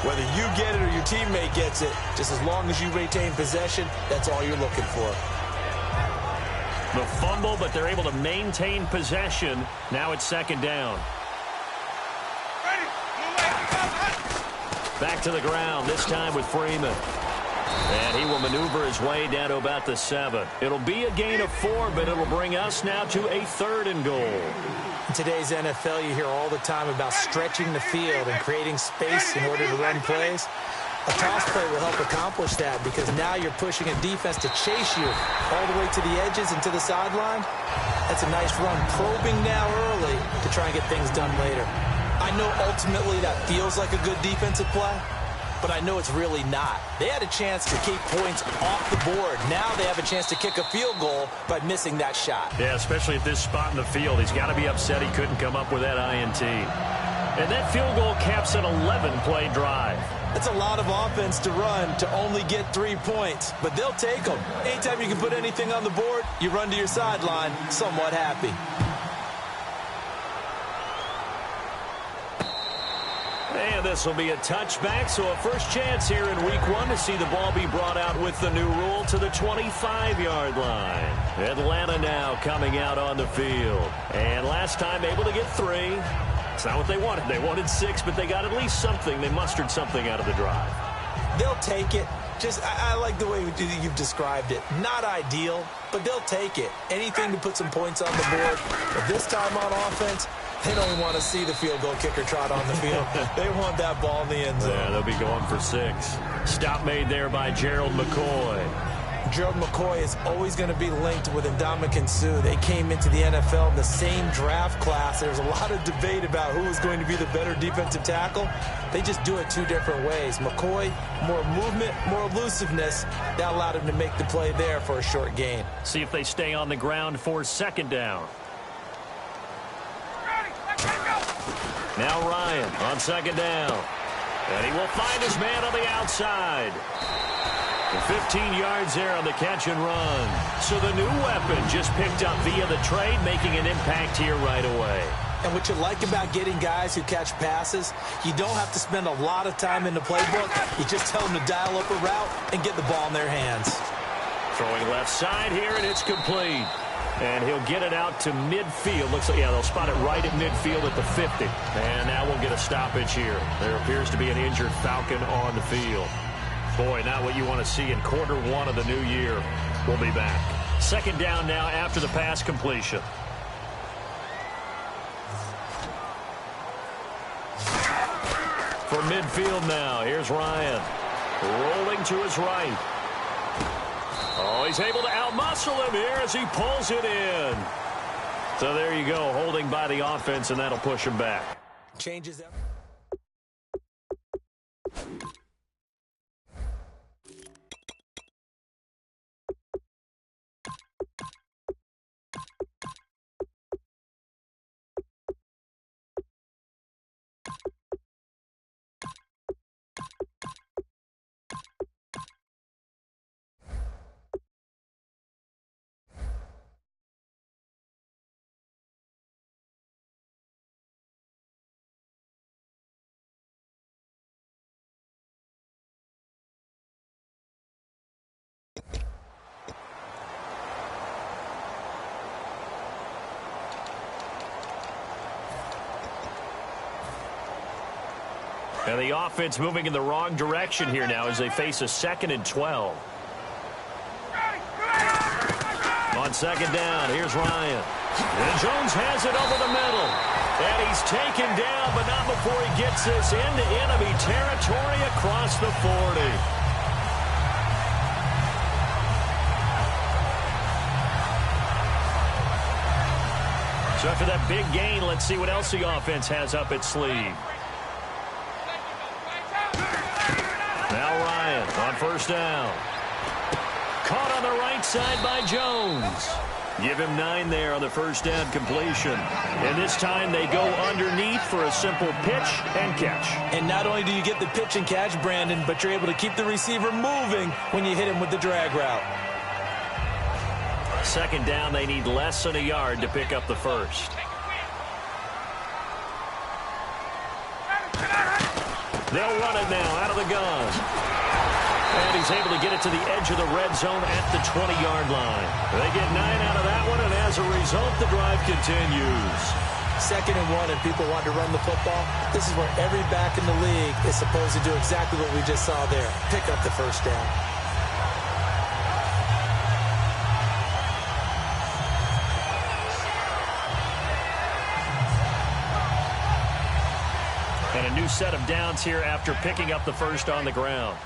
[SPEAKER 3] whether you get it or your teammate gets it, just as long as you retain possession, that's all you're looking for.
[SPEAKER 2] The fumble, but they're able to maintain possession. Now it's second down. Back to the ground, this time with Freeman. And he will maneuver his way down to about the 7. It'll be a gain of 4, but it'll bring us now to a 3rd and goal.
[SPEAKER 3] In today's NFL, you hear all the time about stretching the field and creating space in order to run plays. A toss play will help accomplish that because now you're pushing a defense to chase you all the way to the edges and to the sideline. That's a nice run, probing now early to try and get things done later. I know ultimately that feels like a good defensive play, but I know it's really not. They had a chance to keep points off the board. Now they have a chance to kick a field goal by missing that shot.
[SPEAKER 2] Yeah, especially at this spot in the field. He's got to be upset he couldn't come up with that INT. And that field goal caps an 11-play drive.
[SPEAKER 3] That's a lot of offense to run to only get 3 points, but they'll take them. Anytime you can put anything on the board, you run to your sideline somewhat happy.
[SPEAKER 2] And this will be a touchback, so a first chance here in week 1 to see the ball be brought out with the new rule to the 25-yard line. Atlanta now coming out on the field. And last time able to get 3. It's not what they wanted. They wanted 6, but they got at least something. They mustered something out of the drive.
[SPEAKER 3] They'll take it. I like the way you've described it. Not ideal, but they'll take it. Anything to put some points on the board. But this time on offense, they don't want to see the field goal kicker trot on the field. They want that ball in the end zone.
[SPEAKER 2] Yeah, they'll be going for 6. Stop made there by Gerald McCoy.
[SPEAKER 3] Gerald McCoy is always going to be linked with Ndamukong Suh. They came into the NFL in the same draft class. There's a lot of debate about who is going to be the better defensive tackle. They just do it 2 different ways. McCoy, more movement, more elusiveness. That allowed him to make the play there for a short gain.
[SPEAKER 2] See if they stay on the ground for second down. Now Ryan on second down. And he will find his man on the outside. 15 yards there on the catch and run. So the new weapon just picked up via the trade, making an impact here right away.
[SPEAKER 3] And what you like about getting guys who catch passes, you don't have to spend a lot of time in the playbook. You just tell them to dial up a route and get the ball in their hands.
[SPEAKER 2] Throwing left side here, and it's complete. And he'll get it out to midfield. Looks like, yeah, they'll spot it right at midfield at the 50. And now we'll get a stoppage here. There appears to be an injured Falcon on the field. Boy, not what you want to see in quarter 1 of the new year. We'll be back. Second down now after the pass completion. From midfield now, here's Ryan. Rolling to his right. Oh, he's able to outmuscle him here as he pulls it in. So there you go, holding by the offense, and that'll push him back.
[SPEAKER 3] Changes everything.
[SPEAKER 2] And the offense moving in the wrong direction here now as they face a 2nd and 12. On 2nd down, here's Ryan. And Jones has it over the middle. And he's taken down, but not before he gets this into enemy territory across the 40. So after that big gain, let's see what else the offense has up its sleeve. Now Ryan on 1st down. Caught on the right side by Jones. Give him 9 there on the 1st down completion. And this time they go underneath for a simple pitch and catch.
[SPEAKER 3] And not only do you get the pitch and catch, Brandon, but you're able to keep the receiver moving when you hit him with the drag route.
[SPEAKER 2] 2nd down, they need less than a yard to pick up the 1st. They'll run it now out of the gun. And he's able to get it to the edge of the red zone at the 20-yard line. They get 9 out of that one, and as a result, the drive continues.
[SPEAKER 3] 2nd and 1, and people want to run the football. This is where every back in the league is supposed to do exactly what we just saw there. Pick up the 1st down.
[SPEAKER 2] And a new set of downs here after picking up the 1st on the ground.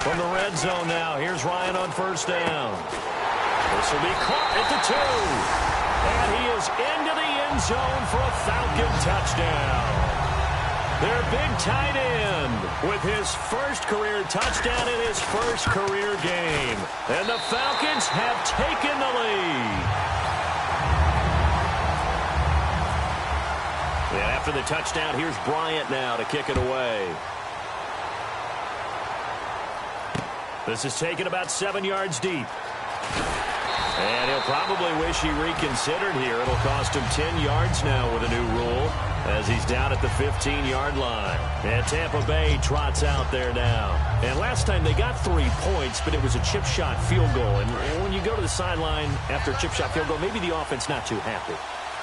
[SPEAKER 2] From the red zone now, here's Ryan on 1st down. This will be caught at the 2. And he is into the end zone for a Falcon touchdown. Their big tight end with his 1st career touchdown in his 1st career game. And the Falcons have taken the lead. And after the touchdown, here's Bryant now to kick it away. This is taken about 7 yards deep. And he'll probably wish he reconsidered here. It'll cost him 10 yards now with a new rule as he's down at the 15-yard line. And Tampa Bay trots out there now. And last time they got 3 points, but it was a chip shot field goal. And when you go to the sideline after a chip shot field goal, maybe the offense not too happy.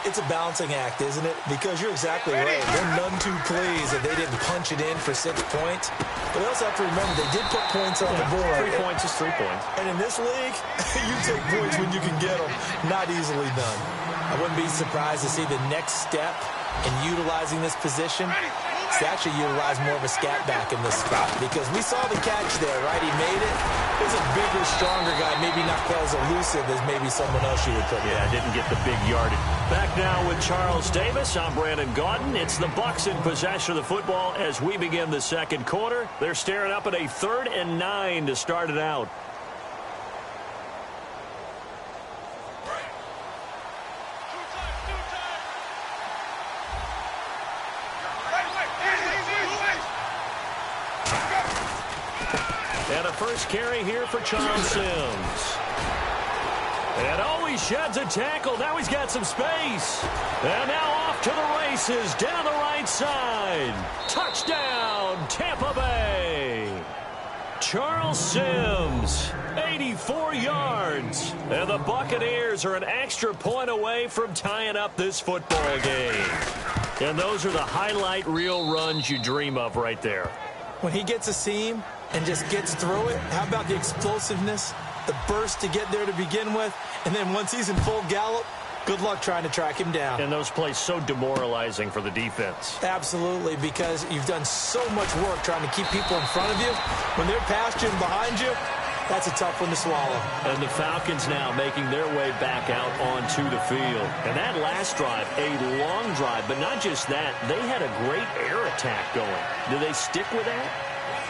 [SPEAKER 3] It's a balancing act, isn't it? Because you're exactly right. They're none too pleased that they didn't punch it in for 6 points. But we also have to remember they did put points on the board.
[SPEAKER 2] 3 points is 3 points.
[SPEAKER 3] And in this league, you take points when you can get them. Not easily done. I wouldn't be surprised to see the next step in utilizing this position to actually utilize more of a scat back in this spot. Because we saw the catch there, right? He made it. He's a bigger, stronger guy, maybe not quite as elusive as maybe someone else you would put there.
[SPEAKER 2] Yeah, didn't get the big yardage. Back now with Charles Davis. I'm Brandon Gaudin. It's the Bucs in possession of the football as we begin the 2nd quarter. They're staring up at a 3rd and 9 to start it out. And a 1st carry here for Charles Sims. And he sheds a tackle. Now he's got some space. And now off to the races down the right side. Touchdown, Tampa Bay. Charles Sims, 84 yards. And the Buccaneers are an extra point away from tying up this football game. And those are the highlight reel runs you dream of right there.
[SPEAKER 3] When he gets a seam and just gets through it, how about the explosiveness, the burst to get there to begin with, and then once he's in full gallop, good luck trying to track him down.
[SPEAKER 2] And those plays so demoralizing for the defense.
[SPEAKER 3] Absolutely, because you've done so much work trying to keep people in front of you. When they're past you and behind you, that's a tough one to swallow.
[SPEAKER 2] And the Falcons now making their way back out onto the field. And that last drive, a long drive, but not just that, they had a great air attack going. Do they stick with that?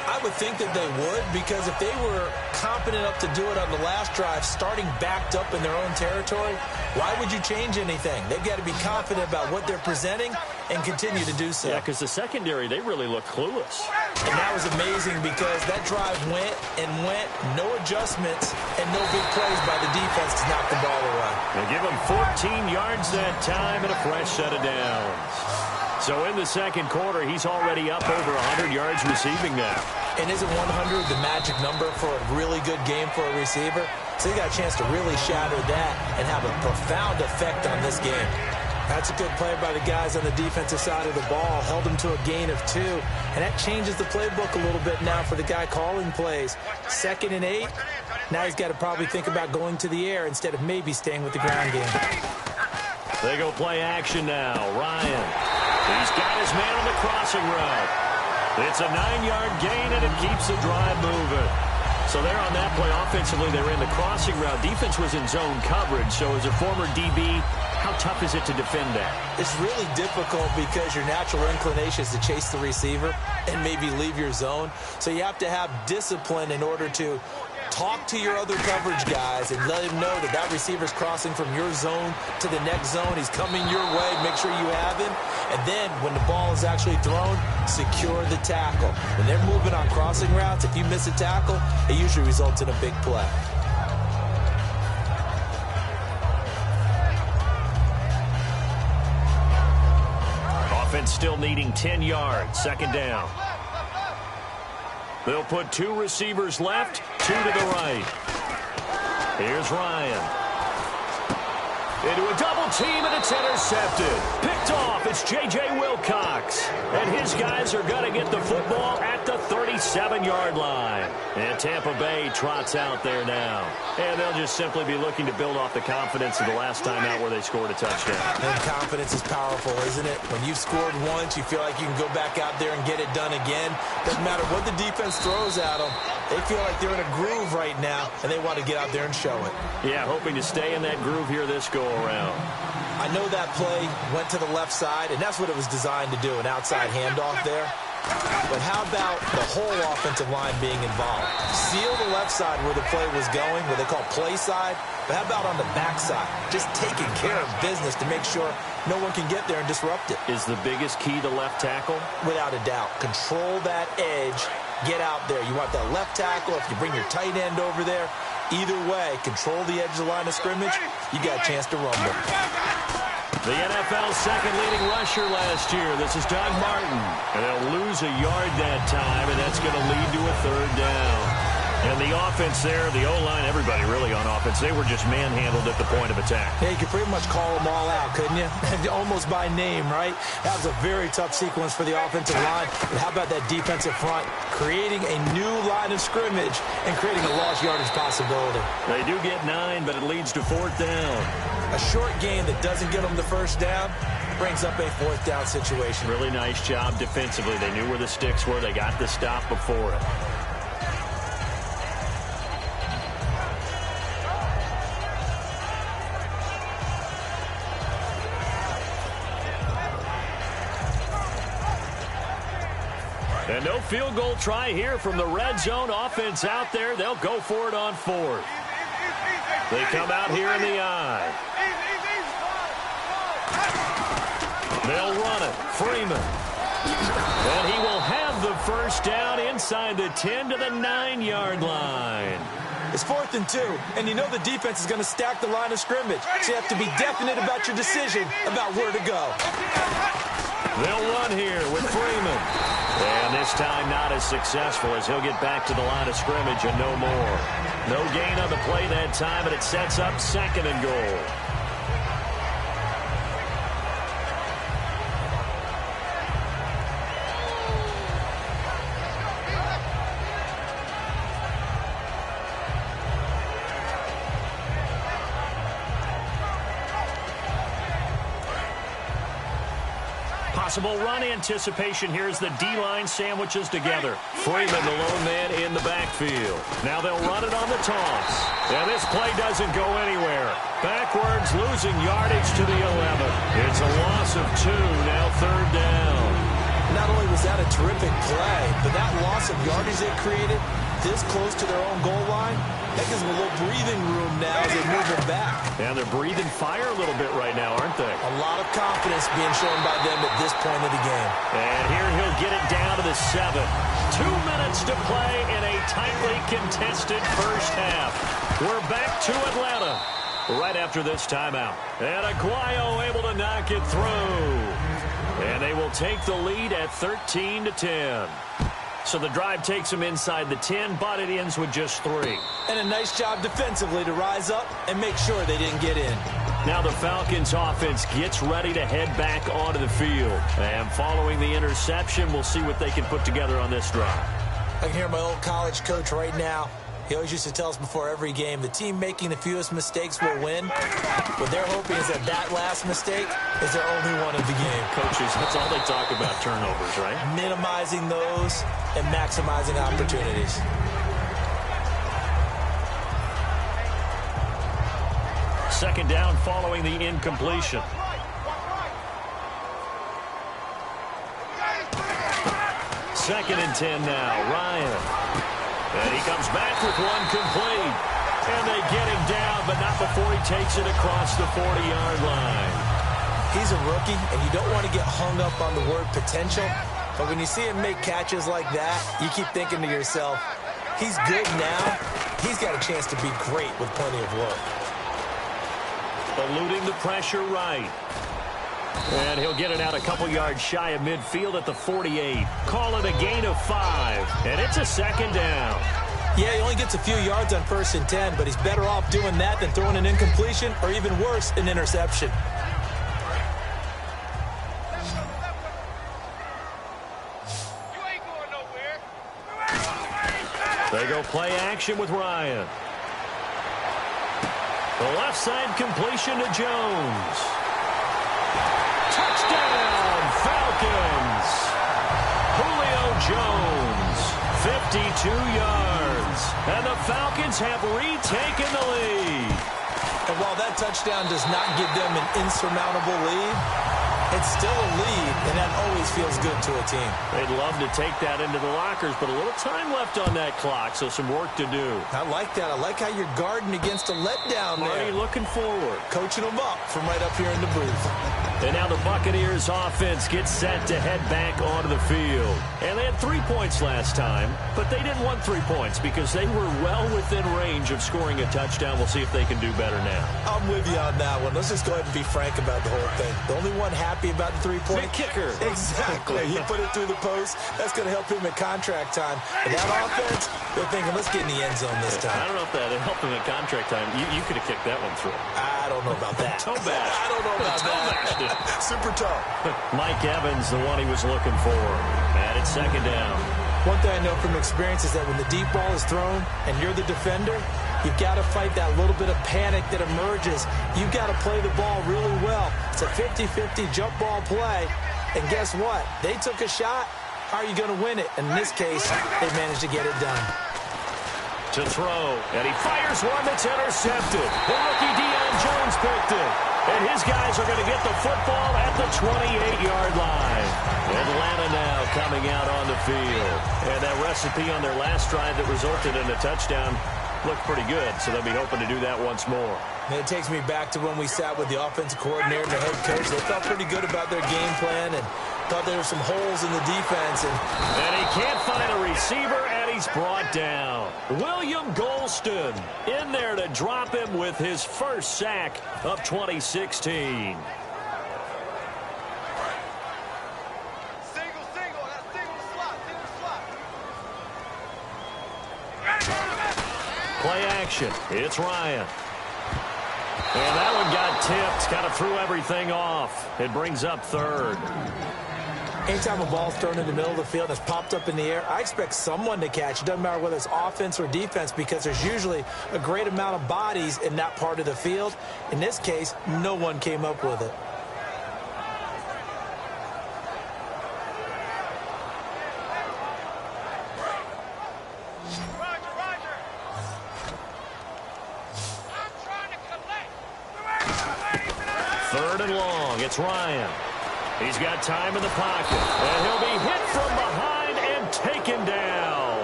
[SPEAKER 3] I would think that they would, because if they were competent enough to do it on the last drive, starting backed up in their own territory, why would you change anything? They've got to be confident about what they're presenting and continue to do so.
[SPEAKER 2] Yeah, because the secondary, they really look clueless.
[SPEAKER 3] And that was amazing because that drive went and went, no adjustments, and no big plays by the defense to knock the ball away.
[SPEAKER 2] They give him 14 yards that time and a fresh set of downs. So in the 2nd quarter, he's already up over 100 yards receiving now.
[SPEAKER 3] And isn't 100 the magic number for a really good game for a receiver? So he got a chance to really shatter that and have a profound effect on this game. That's a good play by the guys on the defensive side of the ball. Held them to a gain of 2. And that changes the playbook a little bit now for the guy calling plays. 2nd and 8. Now he's got to probably think about going to the air instead of maybe staying with the ground game.
[SPEAKER 2] They go play action now. Ryan. He's got his man on the crossing route. It's a 9-yard gain, and it keeps the drive moving. So there on that play, offensively, they ran the crossing route. Defense was in zone coverage. So as a former DB, how tough is it to defend that?
[SPEAKER 3] It's really difficult because your natural inclination is to chase the receiver and maybe leave your zone. So you have to have discipline in order to talk to your other coverage guys and let him know that that receiver's crossing from your zone to the next zone. He's coming your way. Make sure you have him. And then when the ball is actually thrown, secure the tackle. When they're moving on crossing routes, if you miss a tackle, it usually results in a big play.
[SPEAKER 2] Offense still needing 10 yards. 2nd down. They'll put 2 receivers left, 2 to the right. Here's Ryan. Into a double team, and it's intercepted. Picked off. It's J.J. Wilcox. And his guys are going to get the football at the 37-yard line. And Tampa Bay trots out there now. And they'll just simply be looking to build off the confidence of the last time out where they scored a touchdown.
[SPEAKER 3] And confidence is powerful, isn't it? When you've scored once, you feel like you can go back out there and get it done again. Doesn't matter what the defense throws at them. They feel like they're in a groove right now, and they want to get out there and show it.
[SPEAKER 2] Yeah, hoping to stay in that groove here this go-around.
[SPEAKER 3] I know that play went to the left side, and that's what it was designed to do, an outside handoff there. But how about the whole offensive line being involved? Seal the left side where the play was going, what they call play side. But how about on the back side? Just taking care of business to make sure no one can get there and disrupt it.
[SPEAKER 2] Is the biggest key to left tackle?
[SPEAKER 3] Without a doubt. Control that edge. Get out there. You want that left tackle. If you bring your tight end over there, either way, control the edge of the line of scrimmage, you got a chance to rumble.
[SPEAKER 2] The NFL's second leading rusher last year. This is Doug Martin. And they'll lose a yard that time, and that's going to lead to a 3rd down. And the offense there, the O-line, everybody really on offense, they were just manhandled at the point of attack.
[SPEAKER 3] Yeah, you could pretty much call them all out, couldn't you? Almost by name, right? That was a very tough sequence for the offensive line. But how about that defensive front creating a new line of scrimmage and creating a lost yardage possibility?
[SPEAKER 2] They do get 9, but it leads to 4th down.
[SPEAKER 3] A short game that doesn't get them the 1st down brings up a 4th down situation.
[SPEAKER 2] Really nice job defensively. They knew where the sticks were. They got the stop before it. And no field goal try here from the red zone. Offense out there. They'll go for it on 4th. They come out here in the eye. They'll run it. Freeman. And he will have the 1st down inside the 10 to the 9-yard line.
[SPEAKER 3] It's 4th and 2, and you know the defense is going to stack the line of scrimmage. So you have to be definite about your decision about where to go.
[SPEAKER 2] They'll run here with Freeman. And this time not as successful as he'll get back to the line of scrimmage and no more. No gain on the play that time, and it sets up 2nd and goal. Possible run anticipation. Here's the D-line sandwiches together. Freeman, the lone man in the backfield. Now they'll run it on the toss. And this play doesn't go anywhere. Backwards, losing yardage to the 11. It's a loss of 2, now 3rd down.
[SPEAKER 3] Not only was that a terrific play, but that loss of yardage they created this close to their own goal line, that gives them a little breathing room now as they move them back.
[SPEAKER 2] And they're breathing fire a little bit right now, aren't they?
[SPEAKER 3] A lot of confidence being shown by them at this point of the game.
[SPEAKER 2] And here he'll get it down to the 7. 2 minutes to play in a tightly contested 1st half. We're back to Atlanta right after this timeout. And Aguayo able to knock it through. And they will take the lead at 13-10. So the drive takes them inside the 10, but it ends with just 3.
[SPEAKER 3] And a nice job defensively to rise up and make sure they didn't get in.
[SPEAKER 2] Now the Falcons offense gets ready to head back onto the field. And following the interception, we'll see what they can put together on this drive.
[SPEAKER 3] I can hear my old college coach right now. He always used to tell us before every game, the team making the fewest mistakes will win. What they're hoping is that that last mistake is their only one of the game.
[SPEAKER 2] Coaches, that's all they talk about, turnovers, right?
[SPEAKER 3] Minimizing those and maximizing opportunities.
[SPEAKER 2] Second down following the incompletion. Second and 10 now. Ryan. And he comes back with one complete. And they get him down, but not before he takes it across the 40-yard line.
[SPEAKER 3] He's a rookie, and you don't want to get hung up on the word potential. But when you see him make catches like that, you keep thinking to yourself, he's good now. He's got a chance to be great with plenty of work.
[SPEAKER 2] Eluding the pressure right. And he'll get it out a couple yards shy of midfield at the 48. Call it a gain of 5. And it's a second down.
[SPEAKER 3] Yeah, he only gets a few yards on 1st and 10, but he's better off doing that than throwing an incompletion or even worse, an interception.
[SPEAKER 2] They go play action with Ryan. The left side completion to Jones. Touchdown, Falcons. Julio Jones, 52 yards. And the Falcons have retaken the lead.
[SPEAKER 3] And while that touchdown does not give them an insurmountable lead, it's still a lead, and that always feels good to a team.
[SPEAKER 2] They'd love to take that into the lockers, but a little time left on that clock, so some work to do.
[SPEAKER 3] I like that. I like how you're guarding against a letdown there.
[SPEAKER 2] Marty looking forward.
[SPEAKER 3] Coaching them up from right up here in the booth.
[SPEAKER 2] And now the Buccaneers offense gets set to head back onto the field. And they had 3 points last time, but they didn't want 3 points because they were well within range of scoring a touchdown. We'll see if they can do better now.
[SPEAKER 3] I'm with you on that one. Let's just go ahead and be frank about the whole thing. The only one happy about the 3-point.
[SPEAKER 2] The kicker.
[SPEAKER 3] Exactly. He put it through the post. That's going to help him at contract time. And that offense, they're thinking, let's get in the end zone this time.
[SPEAKER 2] I don't know if that helped him at contract time. You could have kicked that one through.
[SPEAKER 3] I don't know about that.
[SPEAKER 2] Toe bash.
[SPEAKER 3] I don't know about that. Super tough.
[SPEAKER 2] Mike Evans, the one he was looking for. And it's second down.
[SPEAKER 3] One thing I know from experience is that when the deep ball is thrown and you're the defender, you've got to fight that little bit of panic that emerges. You've got to play the ball really well. It's a 50-50 jump ball play. And guess what? They took a shot. How are you going to win it? And in this case, they managed to get it done.
[SPEAKER 2] To throw. And he fires one that's intercepted. The rookie Deion Jones picked it. And his guys are going to get the football at the 28-yard line. Atlanta now coming out on the field. And that recipe on their last drive that resulted in a touchdown looked pretty good, so they'll be hoping to do that once more.
[SPEAKER 3] And it takes me back to when we sat with the offensive coordinator and the head coach. They felt pretty good about their game plan and thought there were some holes in the defense.
[SPEAKER 2] And he can't find a receiver, and he's brought down. William Golston in there to drop him with his first sack of 2016. Play action. It's Ryan. And that one got tipped. Kind of threw everything off. It brings up third.
[SPEAKER 3] Anytime a ball's thrown in the middle of the field and it's popped up in the air, I expect someone to catch. It doesn't matter whether it's offense or defense because there's usually a great amount of bodies in that part of the field. In this case, no one came up with it.
[SPEAKER 2] Third and long. It's Ryan. He's got time in the pocket. And he'll be hit from behind and taken down.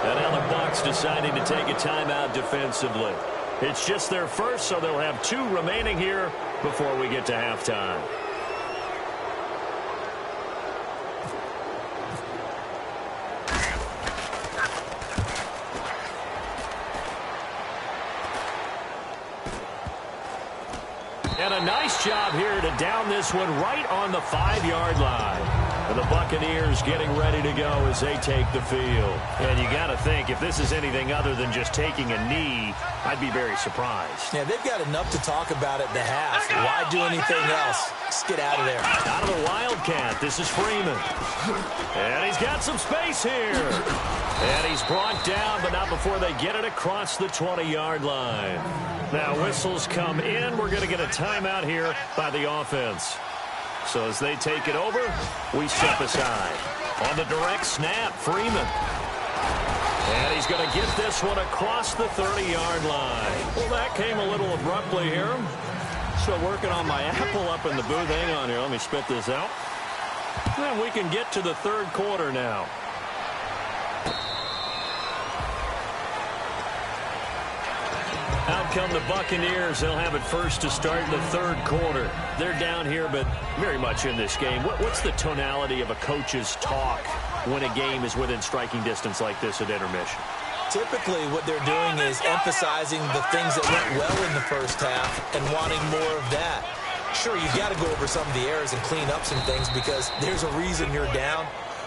[SPEAKER 2] And now the Bucs deciding to take a timeout defensively. It's just their first, so they'll have 2 remaining here before we get to halftime. And a nice job here to down this one right on the 5-yard line. And the Buccaneers getting ready to go as they take the field. And you got to think, if this is anything other than just taking a knee, I'd be very surprised.
[SPEAKER 3] Yeah, they've got enough to talk about at the half. Why do anything else? Just get out of there.
[SPEAKER 2] Out of the Wildcat, this is Freeman. And he's got some space here. And he's brought down, but not before they get it across the 20-yard line. Now, whistles come in. We're going to get a timeout here by the offense. So as they take it over, we step aside. On the direct snap, Freeman. And he's going to get this one across the 30-yard line. Well, that came a little abruptly here. So working on my apple up in the booth. Hang on here. Let me spit this out. And we can get to the third quarter now. Out come the Buccaneers. They'll have it first to start the third quarter. They're down here, but very much in this game. What's the tonality of a coach's talk when a game is within striking distance like this at intermission?
[SPEAKER 3] Typically, what they're doing is emphasizing the things that went well in the first half and wanting more of that. Sure, you've got to go over some of the errors and clean up some things because there's a reason you're down.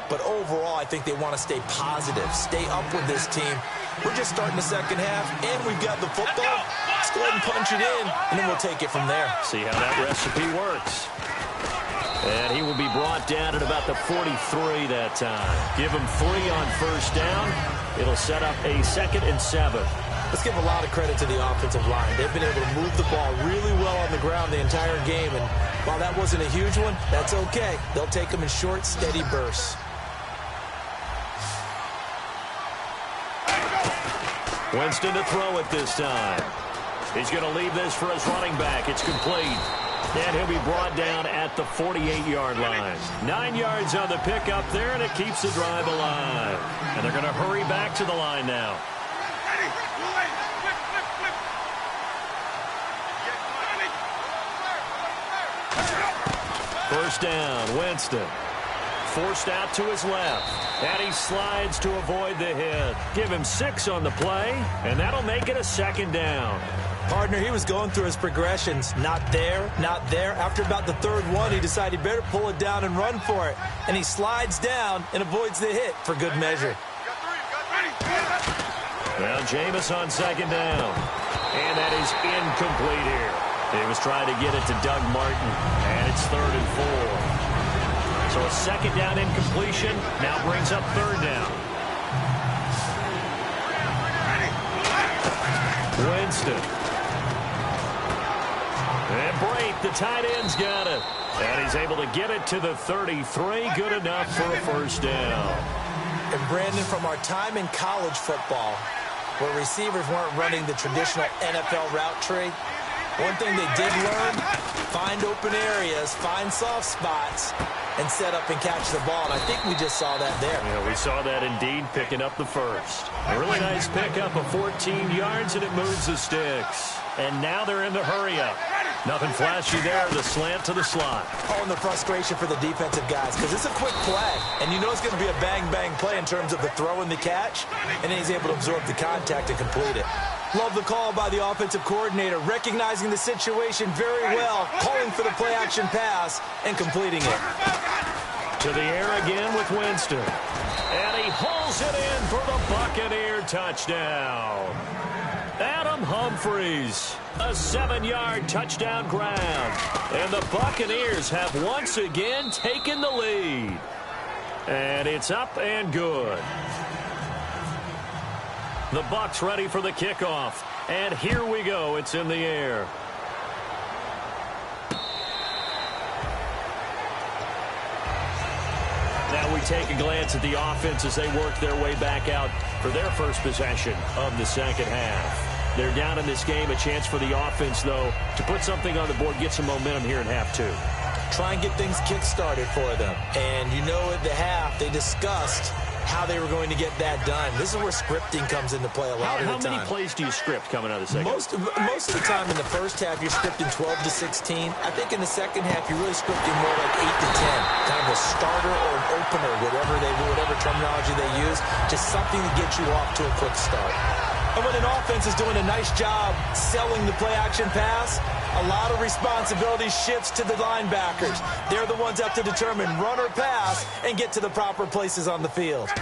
[SPEAKER 3] But overall, I think they want to stay positive, stay up with this team. We're just starting the second half, and we've got the football. Let's go ahead and punch it in, and then we'll take it from there.
[SPEAKER 2] See how that recipe works. And he will be brought down at about the 43 that time. Give him 3 on first down. It'll set up a 2nd and 7.
[SPEAKER 3] Let's give a lot of credit to the offensive line. They've been able to move the ball really well on the ground the entire game, and while that wasn't a huge one, that's okay. They'll take them in short, steady bursts.
[SPEAKER 2] Winston to throw it this time. He's going to leave this for his running back. It's complete. And he'll be brought down at the 48-yard line. 9 yards on the pickup there, and it keeps the drive alive. And they're going to hurry back to the line now. First down, Winston. Forced out to his left. And he slides to avoid the hit. Give him 6 on the play, and that'll make it a 2nd down.
[SPEAKER 3] Partner, he was going through his progressions. Not there, not there. After about the 3rd one, he decided he better pull it down and run for it. And he slides down and avoids the hit for good measure.
[SPEAKER 2] Well, Jameis on 2nd down. And that is incomplete here. He was trying to get it to Doug Martin. And it's 3rd and 4. So a 2nd down incompletion now brings up 3rd down. Winston. And Brate, the tight end's got it. And he's able to get it to the 33. Good enough for a 1st down.
[SPEAKER 3] And Brandon, from our time in college football, where receivers weren't running the traditional NFL route tree, one thing they did learn, find open areas, find soft spots, and set up and catch the ball. And I think we just saw that there.
[SPEAKER 2] Yeah, we saw that indeed, picking up the first. A really nice pickup of 14 yards, and it moves the sticks. And now they're in the hurry-up. Nothing flashy there, the slant to the slot.
[SPEAKER 3] Oh, and the frustration for the defensive guys, because it's a quick play. And you know it's going to be a bang-bang play in terms of the throw and the catch, and then he's able to absorb the contact and complete it. Love the call by the offensive coordinator, recognizing the situation very well, calling for the play-action pass, and completing it.
[SPEAKER 2] To the air again with Winston. And he hauls it in for the Buccaneer touchdown. Adam Humphries, a 7-yard touchdown grab. And the Buccaneers have once again taken the lead. And it's up and good. The Bucs ready for the kickoff. And here we go. It's in the air. Now we take a glance at the offense as they work their way back out for their first possession of the second half. They're down in this game. A chance for the offense, though, to put something on the board, get some momentum here in half 2.
[SPEAKER 3] Try and get things kick-started for them. And you know at the half, they discussed how they were going to get that done. This is where scripting comes into play a lot of the time.
[SPEAKER 2] How many plays do you script coming out of the second?
[SPEAKER 3] Most of the time in the first half, you're scripting 12 to 16. I think in the second half, you're really scripting more like 8 to 10. Kind of a starter or an opener, whatever terminology they use. Just something to get you off to a quick start. And when an offense is doing a nice job selling the play-action pass, a lot of responsibility shifts to the linebackers. They're the ones that have to determine run or pass and get to the proper places on the field.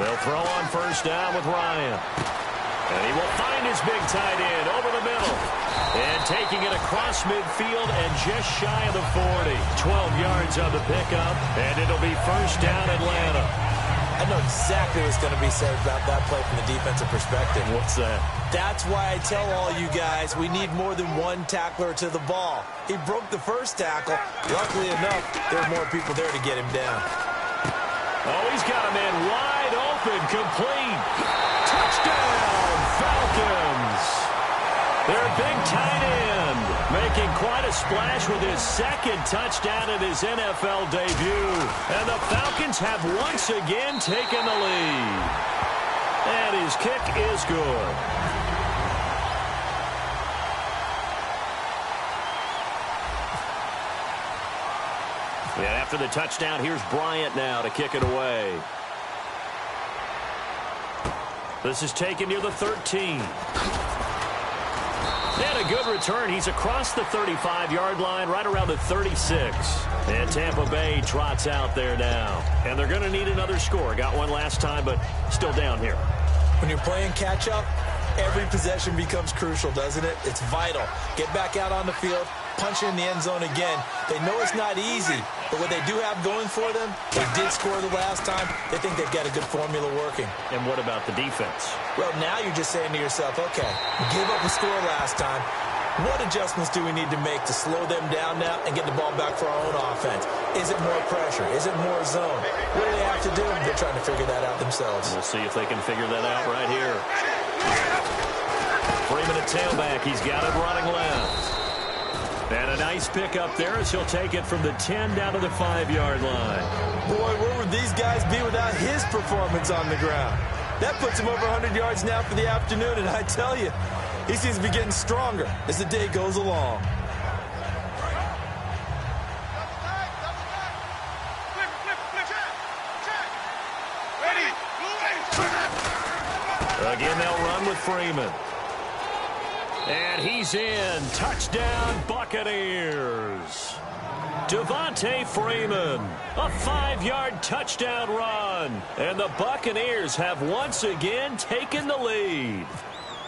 [SPEAKER 2] They'll throw on first down with Ryan. And he will find his big tight end over the middle. And taking it across midfield and just shy of the 40. 12 yards on the pickup, and it'll be first down Atlanta.
[SPEAKER 3] I know exactly what's going to be said about that play from the defensive perspective.
[SPEAKER 2] What's that?
[SPEAKER 3] That's why I tell all you guys we need more than one tackler to the ball. He broke the first tackle. Luckily enough, there are more people there to get him down.
[SPEAKER 2] Oh, he's got a man wide open, complete. Touchdown, Falcons. Their big tight end making quite a splash with his second touchdown in his NFL debut. And the Falcons have once again taken the lead. And his kick is good. And after the touchdown, here's Bryant now to kick it away. This is taken near the 13. And a good return. He's across the 35-yard line, right around the 36. And Tampa Bay trots out there now. And they're going to need another score. Got one last time, but still down here.
[SPEAKER 3] When you're playing catch-up, every possession becomes crucial, doesn't it? It's vital. Get back out on the field, punch in the end zone again. They know it's not easy, but what they do have going for them, they did score the last time. They think they've got a good formula working.
[SPEAKER 2] And what about the defense?
[SPEAKER 3] Well, now you're just saying to yourself, okay, give up a score last time. What adjustments do we need to make to slow them down now and get the ball back for our own offense? Is it more pressure? Is it more zone? What do they have to do? They're trying to figure that out themselves.
[SPEAKER 2] We'll see if they can figure that out right here. Freeman at tailback. He's got it running left. And a nice pick up there as he'll take it from the 10 down to the 5-yard line.
[SPEAKER 3] Boy, where would these guys be without his performance on the ground? That puts him over 100 yards now for the afternoon, and I tell you, he seems to be getting stronger as the day goes along.
[SPEAKER 2] Again, they'll run with Freeman. And he's in. Touchdown, Buccaneers. Devontae Freeman, a 5-yard touchdown run. And the Buccaneers have once again taken the lead.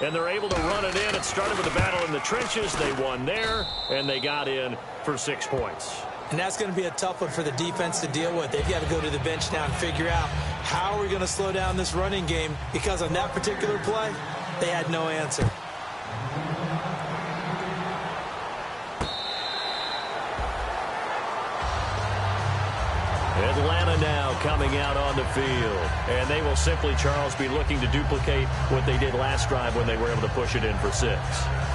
[SPEAKER 2] And they're able to run it in. It started with a battle in the trenches. They won there, and they got in for 6 points.
[SPEAKER 3] And that's going to be a tough one for the defense to deal with. They've got to go to the bench now and figure out how are we going to slow down this running game, because on that particular play, they had no answer.
[SPEAKER 2] Atlanta now coming out on the field. And they will simply, Charles, be looking to duplicate what they did last drive when they were able to push it in for 6.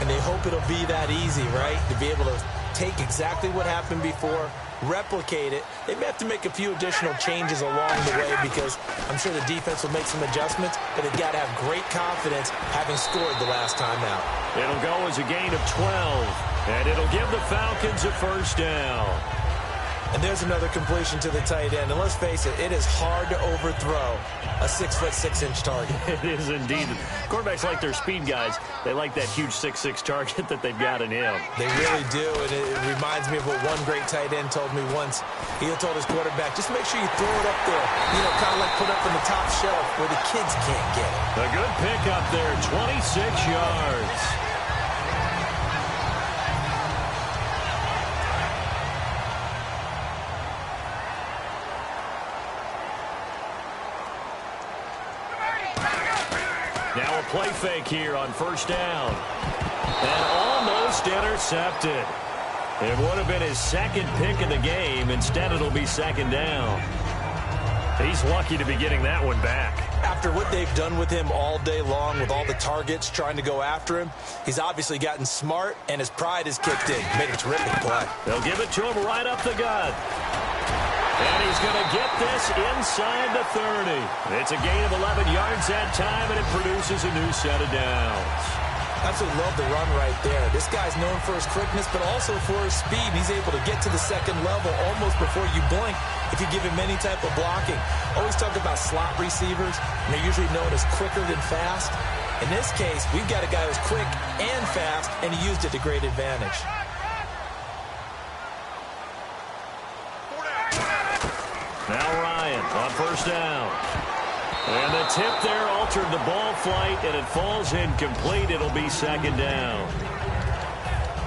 [SPEAKER 3] And they hope it'll be that easy, right? To be able to take exactly what happened before, replicate it. They may have to make a few additional changes along the way, because I'm sure the defense will make some adjustments, but they've got to have great confidence having scored the last time out.
[SPEAKER 2] It'll go as a gain of 12, and it'll give the Falcons a first down.
[SPEAKER 3] And there's another completion to the tight end. And let's face it, it is hard to overthrow a 6'6" target.
[SPEAKER 2] It is indeed. Quarterbacks like their speed guys. They like that huge 6'6" target that they've got in him.
[SPEAKER 3] They really do, and it reminds me of what one great tight end told me once. He told his quarterback, just make sure you throw it up there, kind of like put up on the top shelf where the kids can't get it.
[SPEAKER 2] A good pickup there, 26 yards. Now a play fake here on first down. And almost intercepted. It would have been his second pick of the game. Instead, it'll be second down. He's lucky to be getting that one back.
[SPEAKER 3] After what they've done with him all day long, with all the targets trying to go after him, he's obviously gotten smart, and his pride has kicked in. Made a terrific play.
[SPEAKER 2] They'll give it to him right up the gut. And he's going to get this inside the 30. It's a gain of 11 yards that time, and it produces a new set of downs.
[SPEAKER 3] Absolutely love the run right there. This guy's known for his quickness, but also for his speed. He's able to get to the second level almost before you blink if you give him any type of blocking. Always talk about slot receivers, and they're usually known as quicker than fast. In this case, we've got a guy who's quick and fast, and he used it to great advantage.
[SPEAKER 2] Now Ryan on first down. And the tip there altered the ball flight, and it falls incomplete. It'll be second down.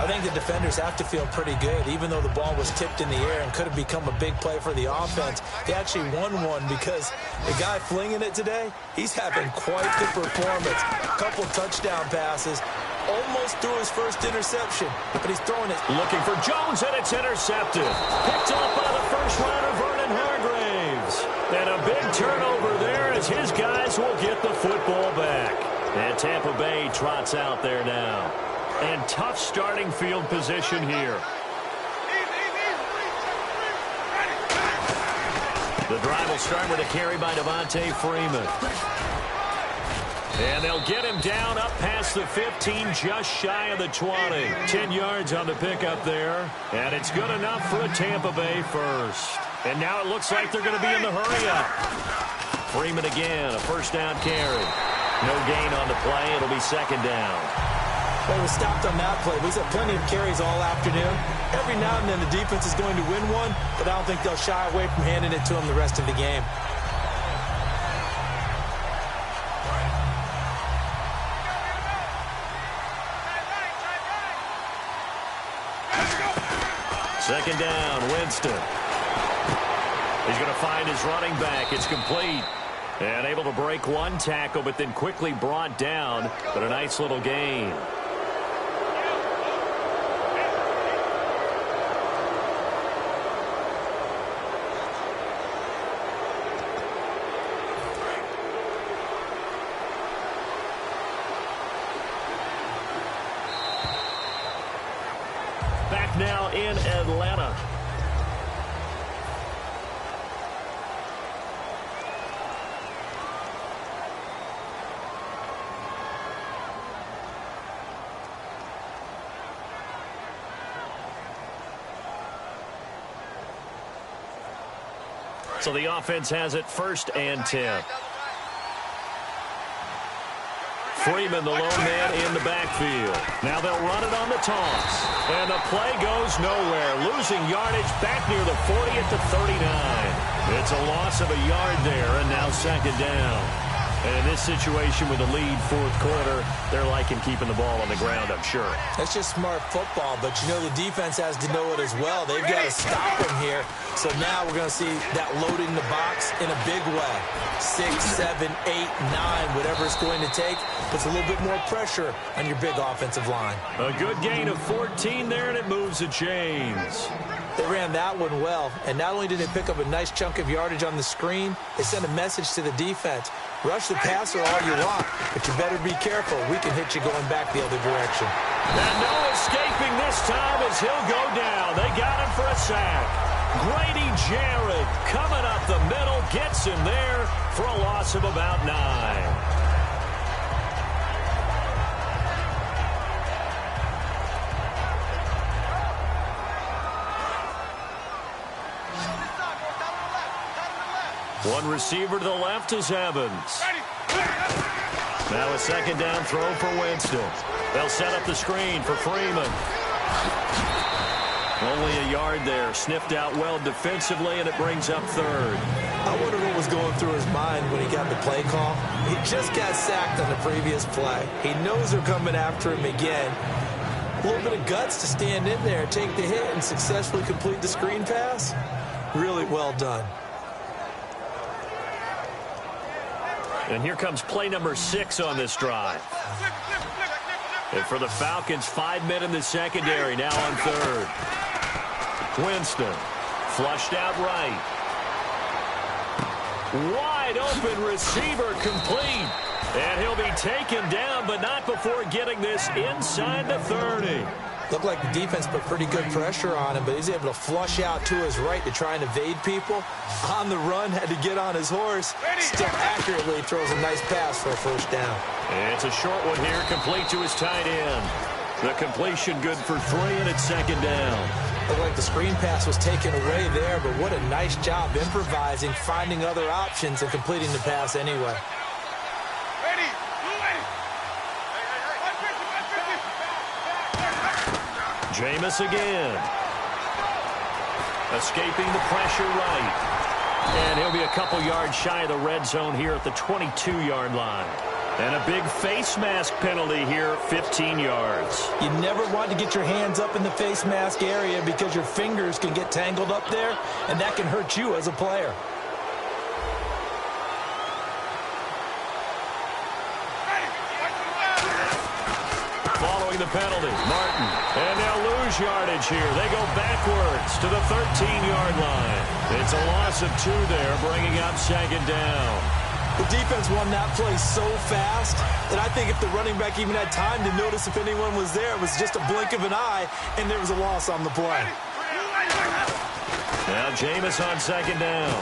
[SPEAKER 3] I think the defenders have to feel pretty good. Even though the ball was tipped in the air and could have become a big play for the offense, they actually won one because the guy flinging it today, he's having quite the performance. A couple touchdown passes, almost threw his first interception, but he's throwing it.
[SPEAKER 2] Looking for Jones, and it's intercepted. Picked off by the first rounder, Vernon Hargraves. And a big turnover there as his guys will get the football back. And Tampa Bay trots out there now. And tough starting field position here. The drive will start with a carry by Devontae Freeman. And they'll get him down up past the 15, just shy of the 20. 10 yards on the pickup there. And it's good enough for a Tampa Bay first. And now it looks like they're going to be in the hurry-up. Freeman again, a first down carry. No gain on the play. It'll be second down.
[SPEAKER 3] Well, he was stopped on that play. We've had plenty of carries all afternoon. Every now and then the defense is going to win one, but I don't think they'll shy away from handing it to him the rest of the game.
[SPEAKER 2] Second down, Winston. He's going to find his running back. It's complete. And able to break one tackle, but then quickly brought down. But a nice little gain. Back now in Atlanta. So the offense has it first and 10. Freeman, the lone man in the backfield. Now they'll run it on the toss. And the play goes nowhere. Losing yardage back near the 40 at the 39. It's a loss of a yard there, and now second down. And in this situation with the lead fourth quarter, they're liking keeping the ball on the ground, I'm sure.
[SPEAKER 3] That's just smart football, but you know the defense has to know it as well. They've got to stop him here. So now we're going to see that loading the box in a big way. 6, 7, 8, 9, whatever it's going to take, puts a little bit more pressure on your big offensive line.
[SPEAKER 2] A good gain of 14 there, and it moves the chains.
[SPEAKER 3] They ran that one well, and not only did they pick up a nice chunk of yardage on the screen, they sent a message to the defense. Rush the passer all you want, but you better be careful. We can hit you going back the other direction.
[SPEAKER 2] And no escaping this time as he'll go down. They got him for a sack. Grady Jarrett coming up the middle, gets him there for a loss of about 9. One receiver to the left is Evans. Now a second down throw for Winston. They'll set up the screen for Freeman. Only a yard there. Sniffed out well defensively, and it brings up third.
[SPEAKER 3] I wonder what was going through his mind when he got the play call. He just got sacked on the previous play. He knows they're coming after him again. A little bit of guts to stand in there, take the hit, and successfully complete the screen pass. Really well done.
[SPEAKER 2] And here comes play number 6 on this drive. And for the Falcons, 5 men in the secondary, now on third. Winston, flushed out right. Wide open receiver complete. And he'll be taken down, but not before getting this inside the 30.
[SPEAKER 3] Looked like the defense put pretty good pressure on him, but he's able to flush out to his right to try and evade people. On the run, had to get on his horse. Still accurately throws a nice pass for a first down.
[SPEAKER 2] And it's a short one here, complete to his tight end. The completion good for 3, and it's second down.
[SPEAKER 3] Looked like the screen pass was taken away there, but what a nice job improvising, finding other options, and completing the pass anyway.
[SPEAKER 2] Jameis again. Escaping the pressure right. And he'll be a couple yards shy of the red zone here at the 22-yard line. And a big face mask penalty here, 15 yards.
[SPEAKER 3] You never want to get your hands up in the face mask area because your fingers can get tangled up there, and that can hurt you as a player.
[SPEAKER 2] Following the penalty, Martin. And they'll lose yardage here. They go backwards to the 13-yard line. It's a loss of 2 there, bringing up second down.
[SPEAKER 3] The defense won that play so fast that I think if the running back even had time to notice if anyone was there, it was just a blink of an eye, and there was a loss on the play.
[SPEAKER 2] Now Jameis on second down.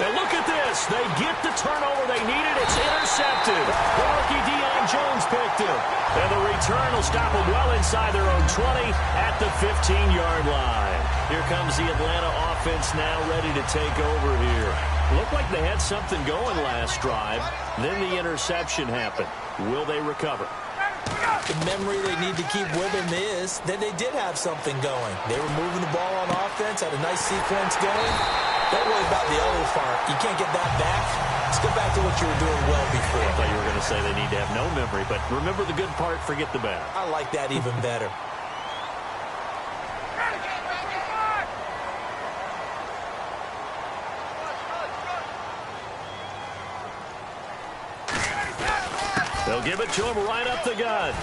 [SPEAKER 2] And look at this. They get the turnover they needed. It's intercepted. The rookie Deion Jones picked it. And the return will stop them well inside their own 20 at the 15-yard line. Here comes the Atlanta offense now ready to take over here. Looked like they had something going last drive. Then the interception happened. Will they recover?
[SPEAKER 3] The memory they need to keep with them is that they did have something going. They were moving the ball on offense, had a nice sequence going. Don't worry about the other part. You can't get that back. Let's go back to what you were doing well before.
[SPEAKER 2] I thought you were going to say they need to have no memory, but remember the good part, forget the bad.
[SPEAKER 3] I like that even better.
[SPEAKER 2] They'll give it to him right up the gut.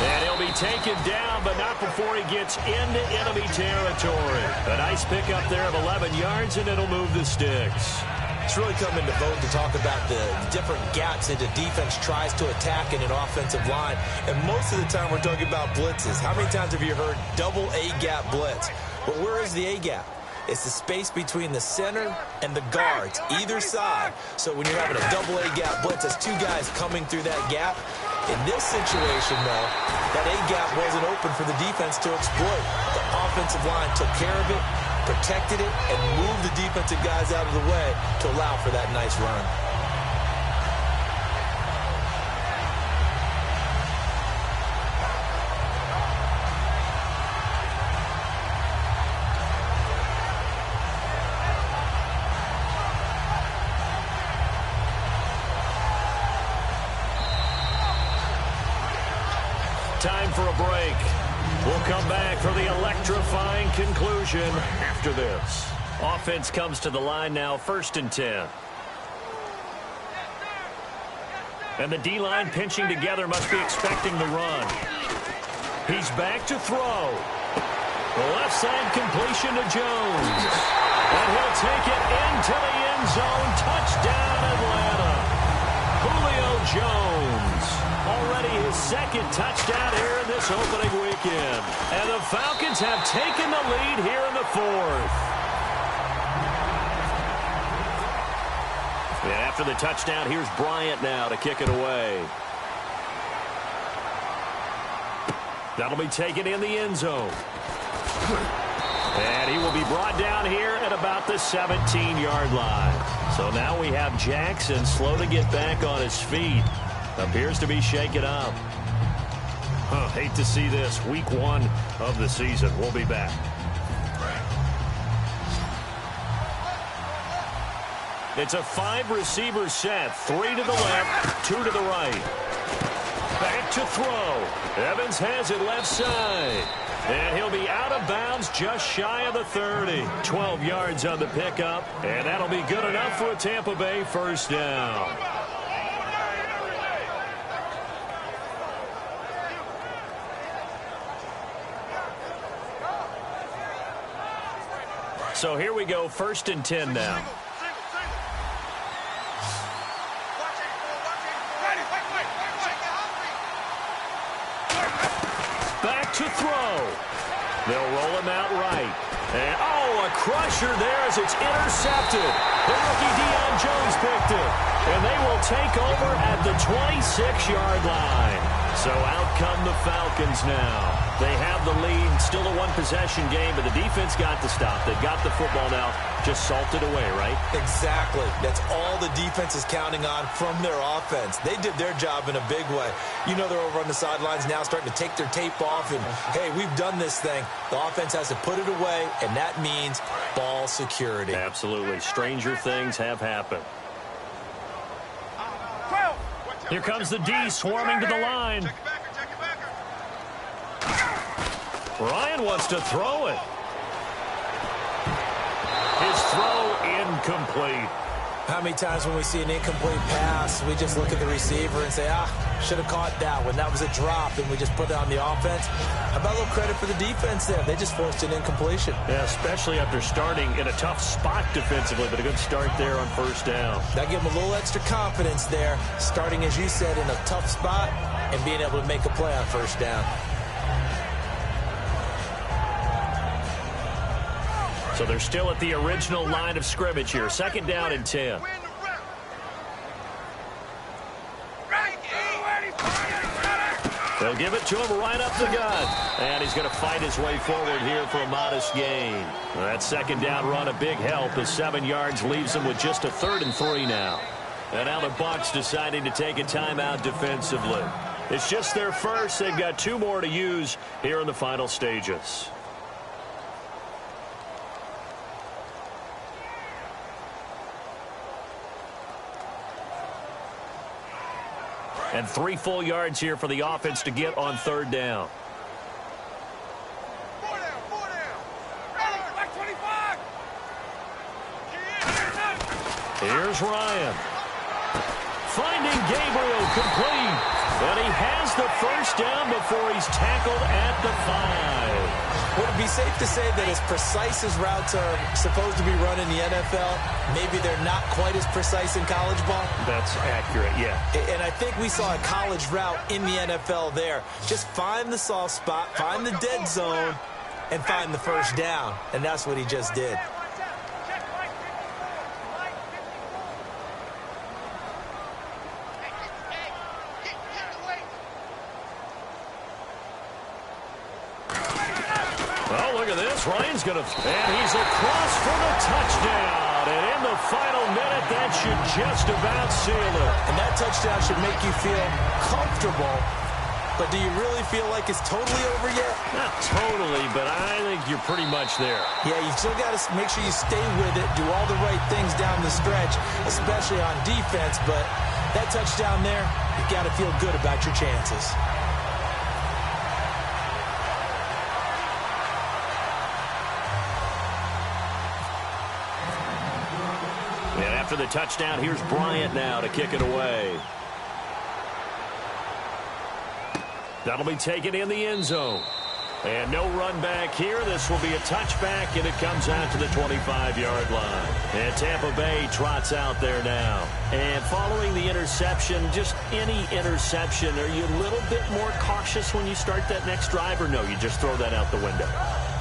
[SPEAKER 2] And he'll be taken down, but not before he gets into enemy territory. A nice pickup there of 11 yards, and it'll move the sticks.
[SPEAKER 3] It's really coming to vote to talk about the different gaps that the defense tries to attack in an offensive line. And most of the time we're talking about blitzes. How many times have you heard double A-gap blitz? Well, where is the A-gap? It's the space between the center and the guards, either side. So when you're having a double A-gap blitz, that's 2 guys coming through that gap. In this situation, though, that A-gap wasn't open for the defense to exploit. The offensive line took care of it, protected it, and moved the defensive guys out of the way to allow for that nice run.
[SPEAKER 2] Time for a break. We'll come back for the electrifying conclusion after this. Offense comes to the line now, 1st and 10. And the D-line pinching together must be expecting the run. He's back to throw. The left side completion to Jones. And he'll take it into the end zone. Touchdown, Atlanta. Julio Jones. Already his 2nd touchdown here in this opening weekend. And the Falcons have taken the lead here in the 4th. And after the touchdown, here's Bryant now to kick it away. That'll be taken in the end zone. And he will be brought down here at about the 17-yard line. So now we have Jackson slow to get back on his feet. Appears to be shaken up. Hate to see this. Week 1 of the season. We'll be back. It's a 5-receiver set. 3 to the left, 2 to the right. Back to throw. Evans has it left side. And he'll be out of bounds just shy of the 30. 12 yards on the pickup. And that'll be good enough for a Tampa Bay first down. So here we go, 1st and 10 now. Back to to throw. They'll roll him out right. And, a crusher there as it's intercepted. The rookie Deion Jones picked it. And they will take over at the 26-yard line. So out come the Falcons now. They have the lead. Still a one-possession game, but the defense got to stop. They got the football now. Just salted away, right?
[SPEAKER 3] Exactly. That's all the defense is counting on from their offense. They did their job in a big way. You know they're over on the sidelines now starting to take their tape off, and, hey, we've done this thing. The offense has to put it away, and that means ball security.
[SPEAKER 2] Absolutely. Stranger things have happened. Here comes the D swarming to the line. Ryan wants to throw it. His throw incomplete.
[SPEAKER 3] How many times when we see an incomplete pass, we just look at the receiver and say, should have caught that one. That was a drop, and we just put it on the offense. How about a little credit for the defense there? They just forced an incompletion.
[SPEAKER 2] Yeah, especially after starting in a tough spot defensively, but a good start there on first down.
[SPEAKER 3] That gave them a little extra confidence there, starting, as you said, in a tough spot and being able to make a play on first down.
[SPEAKER 2] So they're still at the original line of scrimmage here. Second down and 10. They'll give it to him right up the gut. And he's going to fight his way forward here for a modest gain. That second down run, a big help as 7 yards leaves him with just a 3rd and 3 now. And now the Bucs deciding to take a timeout defensively. It's just their first. They've got 2 more to use here in the final stages. And 3 full yards here for the offense to get on 3rd down. Here's Ryan. Finding Gabriel complete. And he has the first down before he's tackled at the 5.
[SPEAKER 3] Would it be safe to say that as precise as routes are supposed to be run in the NFL, maybe they're not quite as precise in college ball?
[SPEAKER 2] That's accurate, yeah.
[SPEAKER 3] And I think we saw a college route in the NFL there. Just find the soft spot, find the dead zone, and find the first down. And that's what he just did.
[SPEAKER 2] Ryan's going to, and he's across for the touchdown. And in the final minute, that should just about seal it.
[SPEAKER 3] And that touchdown should make you feel comfortable. But do you really feel like it's totally over yet?
[SPEAKER 2] Not totally, but I think you're pretty much there.
[SPEAKER 3] Yeah, you still got to make sure you stay with it, do all the right things down the stretch, especially on defense. But that touchdown there, you've got to feel good about your chances.
[SPEAKER 2] After the touchdown, here's Bryant now to kick it away. That'll be taken in the end zone. And no run back here. This will be a touchback, and it comes out to the 25-yard line. And Tampa Bay trots out there now. And following the interception, just any interception, are you a little bit more cautious when you start that next drive, or no, you just throw that out the window?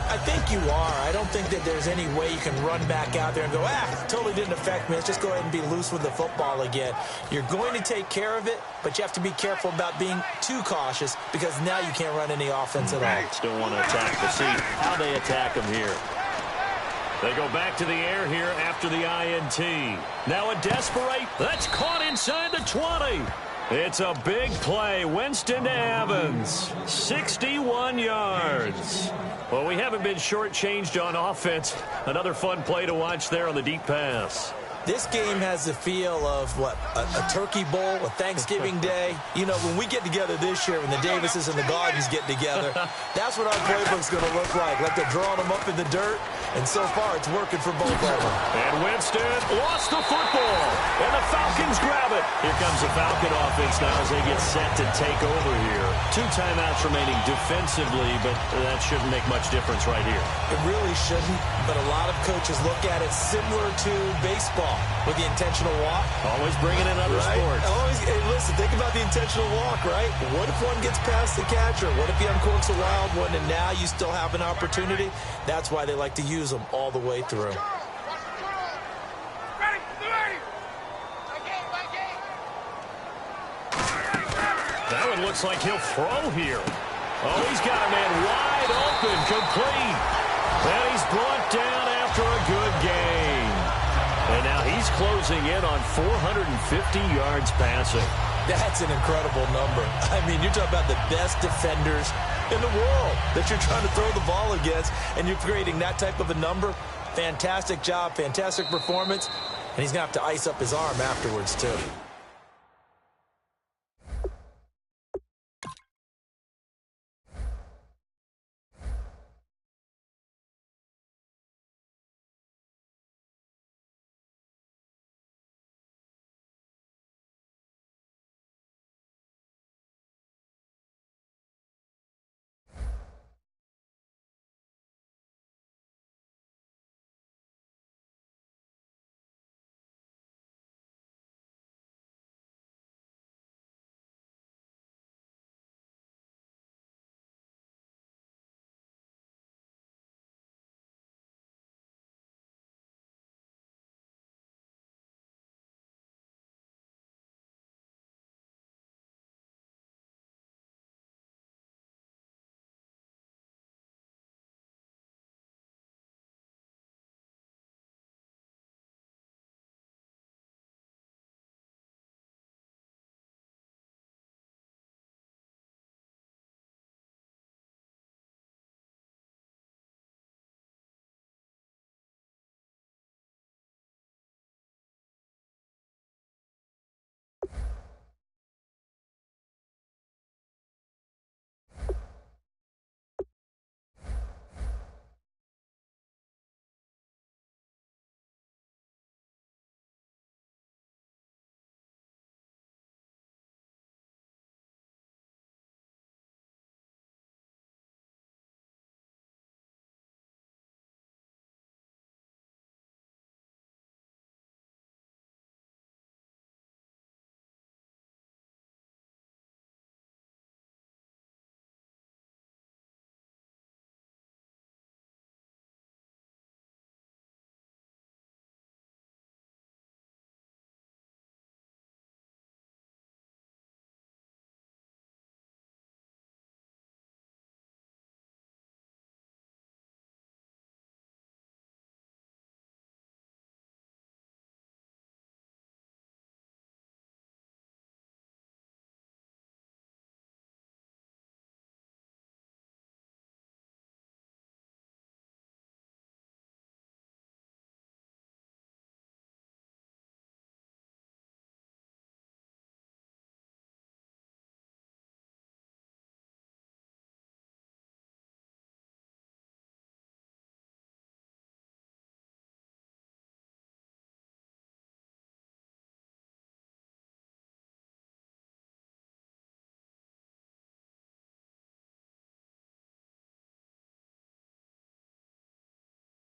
[SPEAKER 3] I think you are. I don't think that there's any way you can run back out there and go, totally didn't affect me. Let's just go ahead and be loose with the football again. You're going to take care of it, but you have to be careful about being too cautious because now you can't run any offense at all.
[SPEAKER 2] Still want to attack the seat. How they attack them here. They go back to the air here after the INT. Now a desperate. That's caught inside the 20. It's a big play. Winston to Evans. 61 yards. Well, we haven't been shortchanged on offense. Another fun play to watch there on the deep pass.
[SPEAKER 3] This game has the feel of, a turkey bowl, a Thanksgiving day. You know, when we get together this year, when the Davises and the Gardens get together, that's what our playbook's going to look like. Like they're drawing them up in the dirt, And so far, it's working for both of them.
[SPEAKER 2] And Winston lost the football. And the Falcons grab it. Here comes the Falcon offense now as they get set to take over here. 2 timeouts remaining defensively, but that shouldn't make much difference right here.
[SPEAKER 3] It really shouldn't, but a lot of coaches look at it similar to baseball with the intentional walk.
[SPEAKER 2] Always bringing in other sports.
[SPEAKER 3] Hey, listen, think about the intentional walk, right? What if one gets past the catcher? What if he uncorks a wild one and now you still have an opportunity? That's why they like to use them all the way through.
[SPEAKER 2] That one looks like he'll throw here. Oh, he's got a man wide open, complete. And he's brought down after a good game. And now he's closing in on 450 yards passing.
[SPEAKER 3] That's an incredible number. I mean, you're talking about the best defenders in the world that you're trying to throw the ball against, and you're creating that type of a number. Fantastic job, fantastic performance, and he's going to have to ice up his arm afterwards, too.